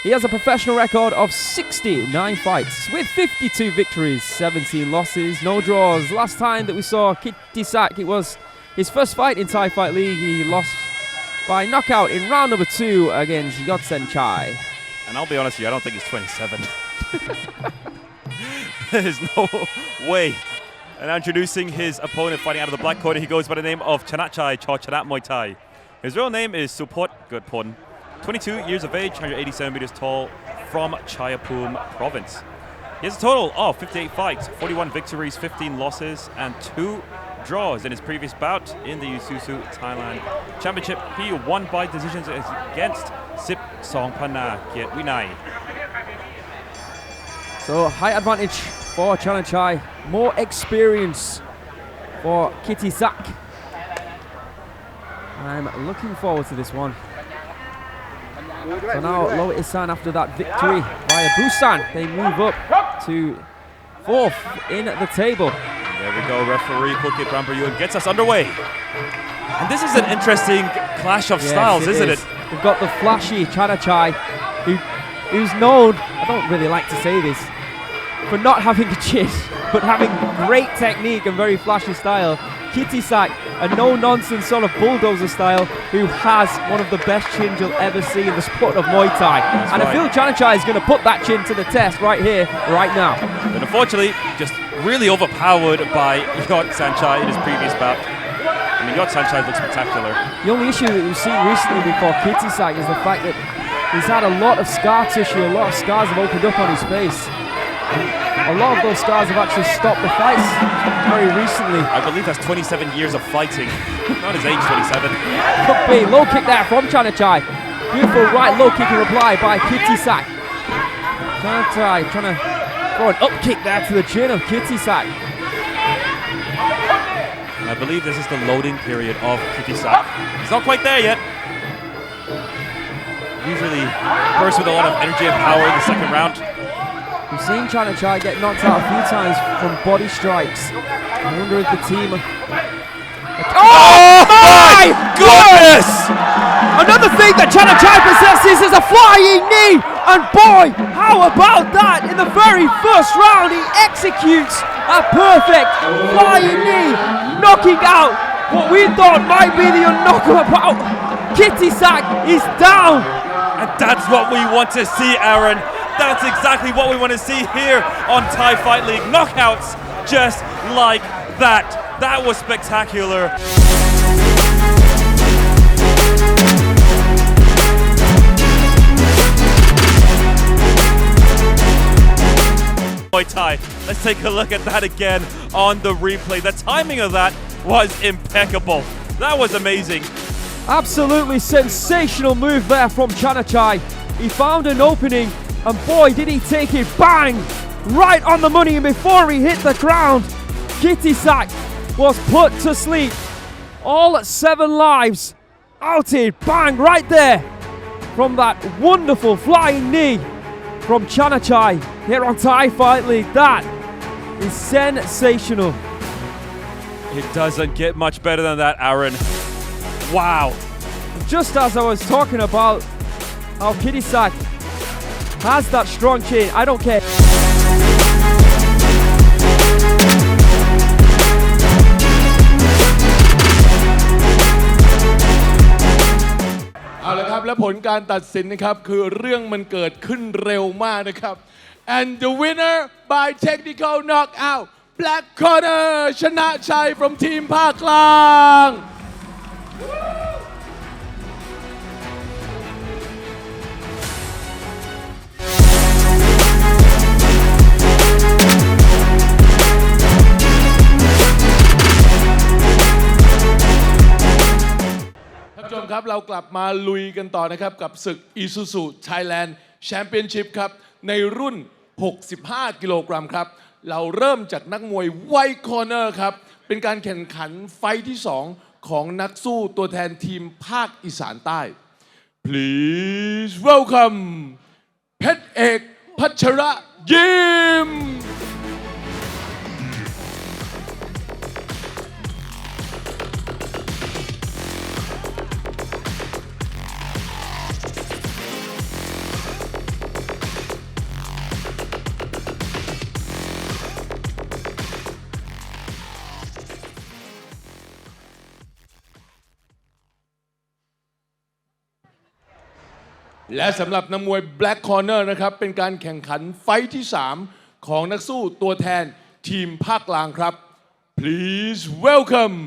He has a professional record of 69 fights with 52 victories, 17 losses, no draws. Last time that we saw Kittisak, it was his first fight in Thai Fight League. He lost by knockout in round number 2 against Yutthachai. And I'll be honest with you, I don't think he's 27. There's no way. And introducing his opponent fighting out of the black corner, he goes by the name of Chanachai, Chor.Chana Muay Thai. His real name is Supot Gutpon, 22 years of age, 180 centimeters tall, from Chayapum province. He has a total of 58 fights, 41 victories, 15 losses, and 2 draws in his previous bout in the ISUZU Thailand Championship. He won by decisions against Sitchangpao Yodthewin. So high advantage for Chanachai, more experience for Kietisak. I'm looking forward to this one. So now Lower-Isan, after that victory via Busan, they move up to 4th in the table. There we go, referee Pukit Rambayun gets us underway. And this is an interesting clash of styles, isn't it? We've got the flashy Chanachai, who's known, I don't really like to say this, for not having a chin, but having great technique and very flashy style. Kietisak, a no-nonsense sort of bulldozer style, who has one of the best chins you'll ever see in the sport of Muay Thai. And I feel Chanachai is going to put that chin to the test right here, right now. But unfortunately, just really overpowered by Yutthachai in his previous bout. I mean, Yutthachai looks spectacular. The only issue that we've seen recently before Kietisak is the fact that he's had a lot of scar tissue, a lot of scars have opened up on his face. A lot of those scars have actually stopped the fights very recently. I believe that's 27 years of fighting. Not his age, 27. Could be. Low kick there from Chanachai. Beautiful right low kick in reply by Kietisak. Chanachai trying to throw an up kick there to the chin of Kietisak. I believe this is the loading period of Kietisak. He's not quite there yet. Usually bursts with a lot of energy and power in the second round. We've seen Chanachai get knocked out a few times from body strikes. I wonder if the team... Oh my goodness! Another thing that Chanachai possesses is a flying knee! And boy, how about that? In the very first round, he executes a perfect flying knee, knocking out what we thought might be the unknockable bout. Kietisak is down! And that's what we want to see, Aaron. That's exactly what we want to see here on Thai Fight League. Knockouts just like that. That was spectacular. Muay Thai. Let's take a look at that again on the replay. The timing of that was impeccable. That was amazing. Absolutely sensational move there from Chanachai. He found an opening, and boy did he take it, bang, right on the money, and before he hit the ground, Kietisak was put to sleep. All 7 lives outed, bang, right there, from that wonderful flying knee from Chanachai here on Thai Fight League. That is sensational. It doesn't get much better than that, Aaron. Wow. Just as I was talking about how Kietisak has that strong chin, I don't care.เอาละครับและผลการตัดสินนะครับคือเรื่องมันเกิดขึ้นเร็วมากนะครับ and the winner by technical knockout black corner ชนะชัย from ทีมภาคกลางท่านผู้ชมครับเรากลับมาลุยกันต่อนะครับกับศึก ISUZU Thailand Championship ครับในรุ่น 65 กิโลกรัมครับเราเริ่มจากนักมวย White Corner ครับเป็นการแข่งขันไฟท์ที่ 2 ของนักสู้ตัวแทนทีมภาคอีสานใต้ Please welcome เพชรเอกพัชระยิมและสำหรับนักมวย Black Corner นะครับเป็นการแข่งขันไฟท์ที่ 3 ของนักสู้ตัวแทนทีมภาคกลางครับ Please welcome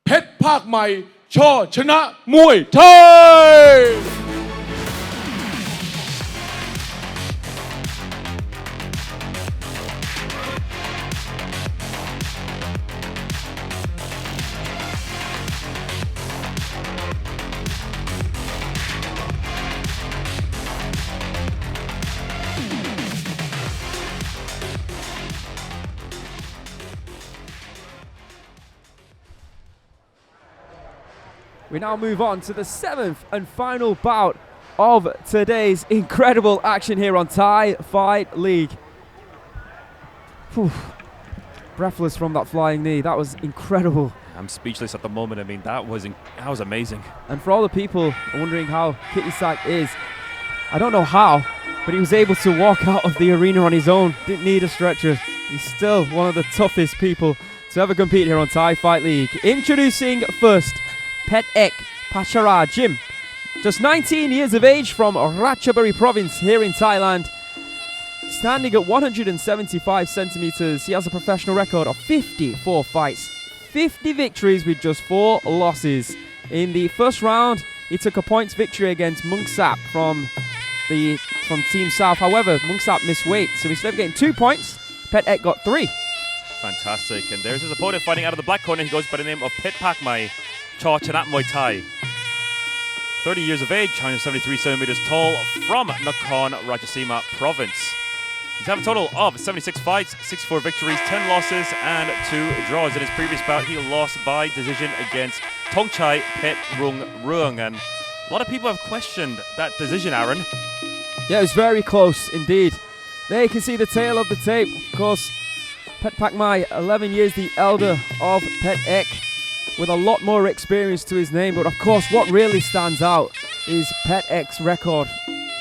เพชรภาคใหม่ Chor.Chana Muay Thai We now move on to the 7th and final bout of today's incredible action here on Thai Fight League. Whew. Breathless from that flying knee. That was incredible. I'm speechless at the moment. I mean, that was amazing. And for all the people wondering how Kietisak is, I don't know how, but he was able to walk out of the arena on his own. Didn't need a stretcher. He's still one of the toughest people to ever compete here on Thai Fight League. Introducing first, Petcheak Pachara Gym. Just 19 years of age from Ratchaburi province here in Thailand. Standing at 175 centimeters, he has a professional record of 54 fights, 50 victories with just 4 losses. In the first round, he took a points victory against Mungsap from Team South. However, Mungsap missed weight, so instead of getting 2 points, Petcheak got 3. Fantastic. And there's his opponent fighting out of the black corner. He goes by the name of Petchpakmhai, Chor.Chana Muay Thai. 30 years of age, 173 centimeters tall, from Mor.Rajabhat province. He's had a total of 76 fights, 64 victories, 10 losses, and 2 draws. In his previous bout, he lost by decision against Tongchai Pet-Rung. And a lot of people have questioned that decision, Aaron. Yeah, it was very close indeed. There you can see the tail of the tape. Of course, Petchpakmhai, 11 years the elder of Petcheak, with a lot more experience to his name. But of course, what really stands out is Petcheak's record.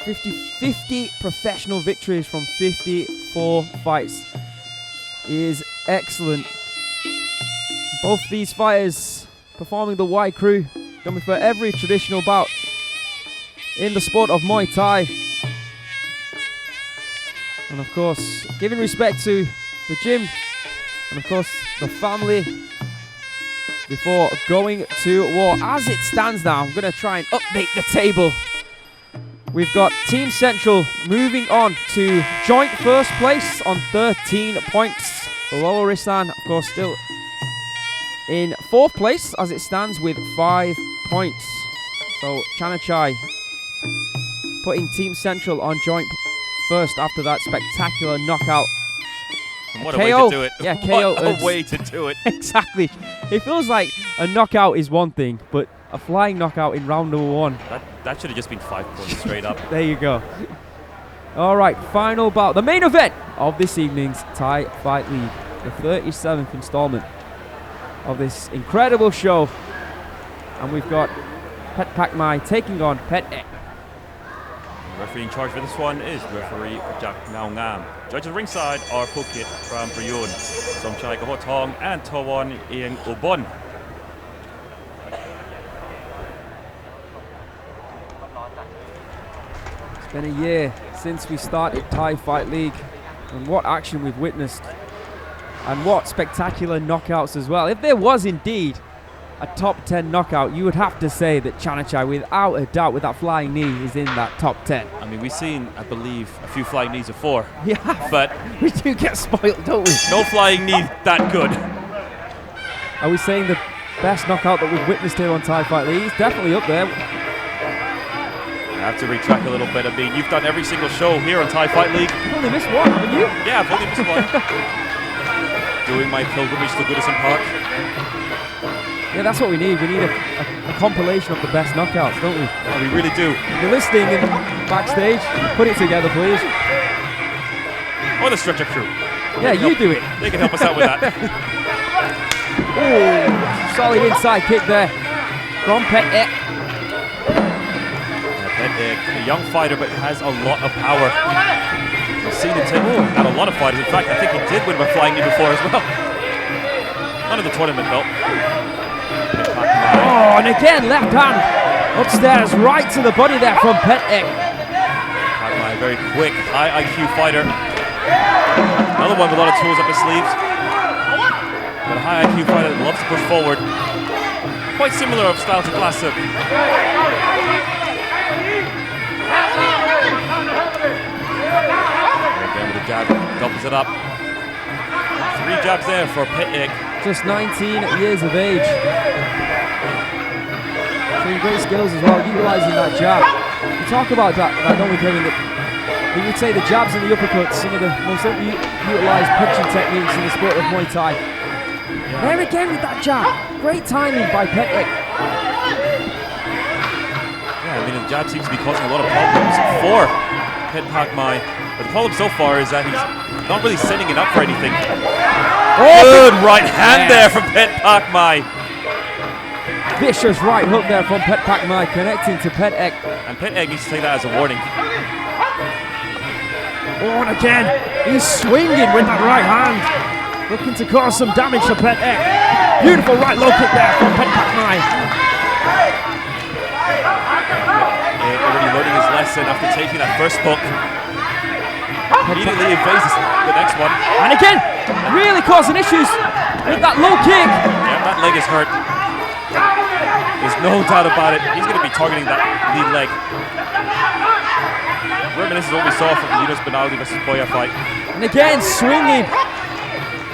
50 professional victories from 54 fights is excellent. Both these fighters performing the Y crew, coming for every traditional bout in the sport of Muay Thai. And of course, giving respect to the gym and of course the family before going to war. As it stands now, I'm going to try and update the table. We've got Team Central moving on to joint first place on 13 points. Lower-Isan, of course, still in 4th place as it stands with 5 points. So Chanachai putting Team Central on joint first after that spectacular knockout. And what KO. a way to do it. Yeah, KO. What a way to do it. Exactly. It feels like a knockout is one thing, but a flying knockout in round number 1. That should have just been 5 points straight up. There you go. All right, final bout. The main event of this evening's Thai Fight League. The 37th installment of this incredible show. And we've got Petchpakmhai taking on Petcheak. The referee in charge for this one is referee Jack Ngao Ngam. Judges ringside are Phuket Pram Prayun, Somchai Kahotong, and Tawon Ieng Ubon. It's been a year since we started Thai Fight League, and what action we've witnessed, and what spectacular knockouts as well. If there was indeed a top 10 knockout, you would have to say that Chanachai, without a doubt, with that flying knee, is in that top 10. I mean, we've seen, I believe, a few flying knees before. Yeah, but we do get spoiled, don't we? No flying knee that good. Are we saying the best knockout that we've witnessed here on Thai Fight League? He's definitely up there. I have to retract a little bit. I mean, you've done every single show here on Thai Fight League. You've only missed one, haven't you? Yeah, I've only missed one. Doing my pilgrimage to Goodison Park. Yeah, that's what we need. We need a compilation of the best knockouts, don't we? Oh, we really do. If you're listening in backstage, put it together, please. Or the stretcher crew. Yeah, you do it. They can help us out with that. Oh, solid inside kick there from Petcheak. Petcheak, a young fighter, but has a lot of power. We've seen him take out a lot of fighters. In fact, I think he did win by flying knee before as well. None of the tournament, though. Oh, and again, left hand upstairs, right to the body there from Petcheak. Pakmhai, very quick, high IQ fighter. Another one with a lot of tools up his sleeves. But a high IQ fighter that loves to push forward. quite similar of style to Classic. Again with a jab, doubles it up. 3 jabs there for Petchpakmhai. Just 19 years of age. Showing great skills as well, utilising that jab. We talk about that don't we, Kevin? We would say the jabs and the uppercuts, some of the most utilised punching techniques in the sport of Muay Thai. Yeah. There again with that jab. Great timing by Petchpakmhai. Yeah, I mean, the jab seems to be causing a lot of problems for Petchpakmhai. But the problem so far is that he's not really setting it up for anything. Good right hand there from Petchpakmhai. Vicious right hook there from Petchpakmhai, connecting to Petchpakmhai. And Petchpakmhai needs to take that as a warning. Oh, and again, he's swinging with that right hand. Looking to cause some damage to Petchpakmhai. Beautiful right low kick there from Petchpakmhai. Already learning his lesson after taking that first hook. Immediately evades the next one. And again, really causing issues with that low kick. Yeah, that leg is hurt. There's no doubt about it. He's going to be targeting that lead leg. Reminiscent of what we saw from the Younes Benali versus Poya fight. And again, swinging.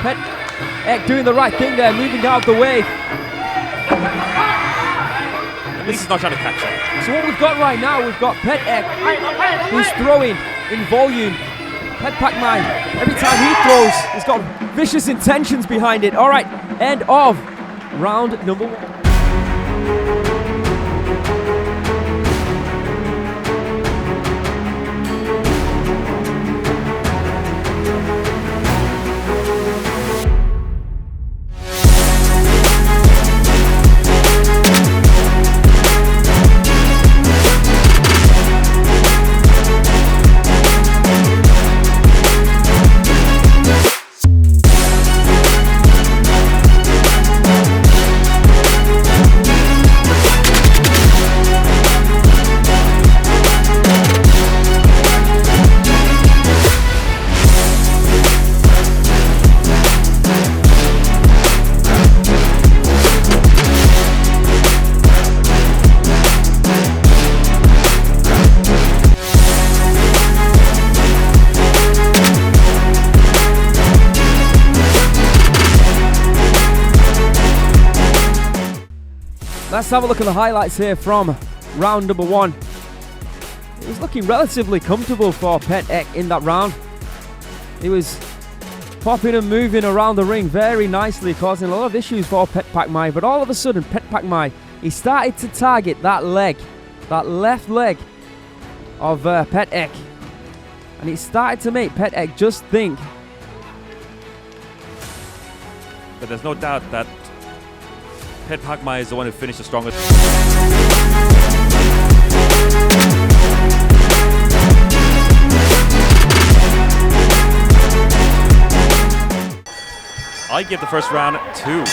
Petchpakmhai doing the right thing there, moving out of the way. At least he's not trying to catch it. So what we've got right now, we've got Petchpakmhai who's throwing in volume. Petchpakmhai, every time he throws, he's got vicious intentions behind it. All right, end of round number 1. Let's have a look at the highlights here from round number 1. It was looking relatively comfortable for Petchpakmhai in that round. He was popping and moving around the ring very nicely, causing a lot of issues for Petchpakmhai. But all of a sudden, Petchpakmhai, he started to target that leg, that left leg of Petchpakmhai. And it started to make Petchpakmhai just think. But there's no doubt that Petchpakmhai is the one who finished the strongest. I give the first round to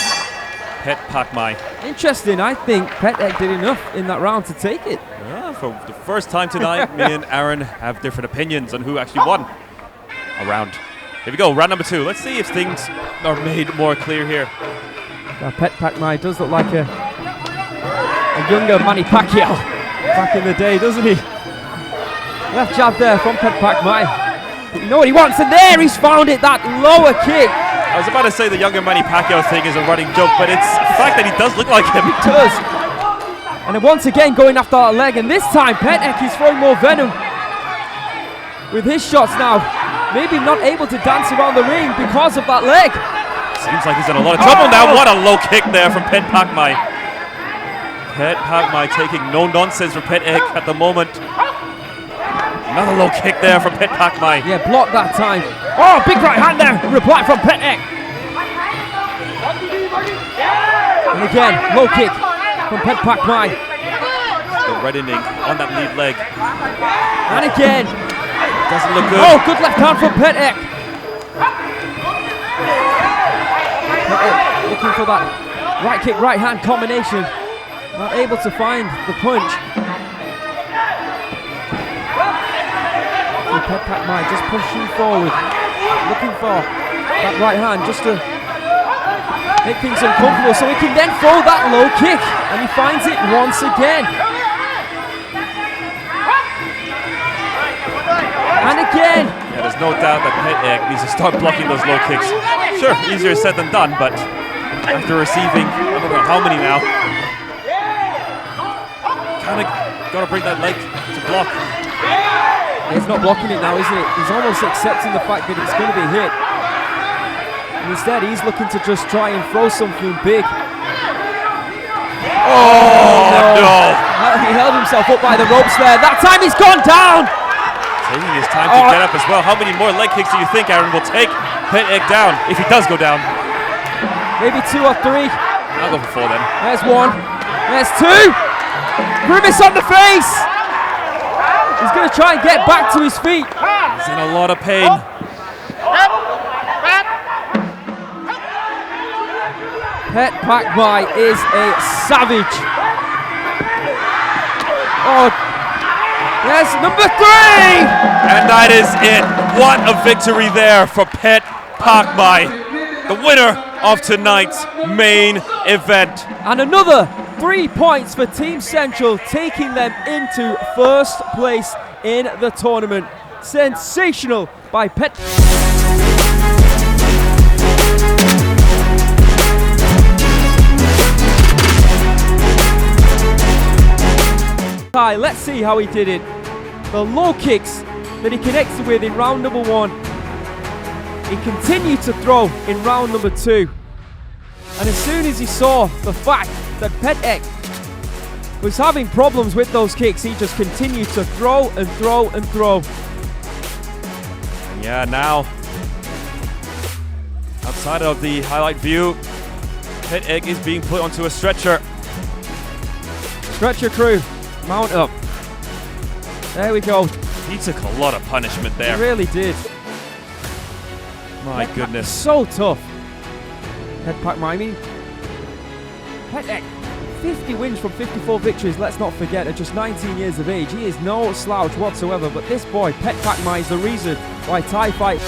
Petchpakmhai. Interesting, I think Petchpakmhai did enough in that round to take it. Yeah, for the first time tonight, me and Aaron have different opinions on who actually won a round. Here we go, round number 2. Let's see if things are made more clear here. Petchpakmhai does look like a younger Manny Pacquiao back in the day, doesn't he? Left jab there from Petchpakmhai. You know what he wants, and there he's found it, that lower kick. I was about to say the younger Manny Pacquiao thing is a running joke, but it's the fact that he does look like him. He does. And then once again going after that leg, and this time Petchpakmhai is throwing more venom with his shots now. Maybe not able to dance around the ring because of that leg. Seems like he's in a lot of trouble now. What a low kick there from Petchpakmhai. Petchpakmhai taking no nonsense from Petchpakmhai at the moment. Another low kick there from Petchpakmhai. Yeah, blocked that time. Oh, big right hand there. Reply from Petchpakmhai. And again, low kick from Petchpakmhai. The reddening on that lead leg. And again. Doesn't look good. Oh, good left hand from Petchpakmhai. Looking for that right kick, right hand combination. Not able to find the punch. Petchpakmhai just pushing forward, looking for that right hand just to make things uncomfortable so he can then throw that low kick, and he finds it once again. And again. Yeah, there's no doubt that Petcheak needs to start blocking those low kicks. Sure, easier said than done, but after receiving, I don't know how many now, kind of got to bring that leg to block. He's not blocking it now, isn't it? He's almost accepting the fact that it's going to be hit. And instead, he's looking to just try and throw something big. Oh, no. He held himself up by the ropes there. That time he's gone down. Taking his time to get up as well. How many more leg kicks do you think Aaron will take Petcheak down if he does go down? Maybe 2 or 3. I'll go for 4 then. There's 1. There's 2. Grimace on the face. He's going to try and get back to his feet. He's in a lot of pain. Petchpakmhai is a savage. Oh, yes, number 3! And that is it. What a victory there for Petchpakmhai, the winner of tonight's main event. And another 3 points for Team Central, taking them into first place in the tournament. Sensational by Let's see how he did it. The low kicks that he connected with in round number 1. He continued to throw in round number 2. And as soon as he saw the fact that Petcheak was having problems with those kicks, he just continued to throw and throw and throw. Yeah, now, outside of the highlight view, Petcheak is being put onto a stretcher. Stretcher crew, mount up. There we go. He took a lot of punishment there. He really did. My goodness. So tough. Petchpakmhai, I mean, Petcheak, 50 wins from 54 victories, let's not forget, at just 19 years of age. He is no slouch whatsoever, but this boy, Petchpakmhai, is the reason why Thai fight.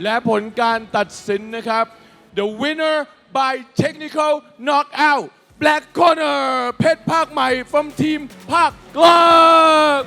และผลการตัดสินนะครับ The winner by technical knockout Black corner Petchpakmhai from team Piralgher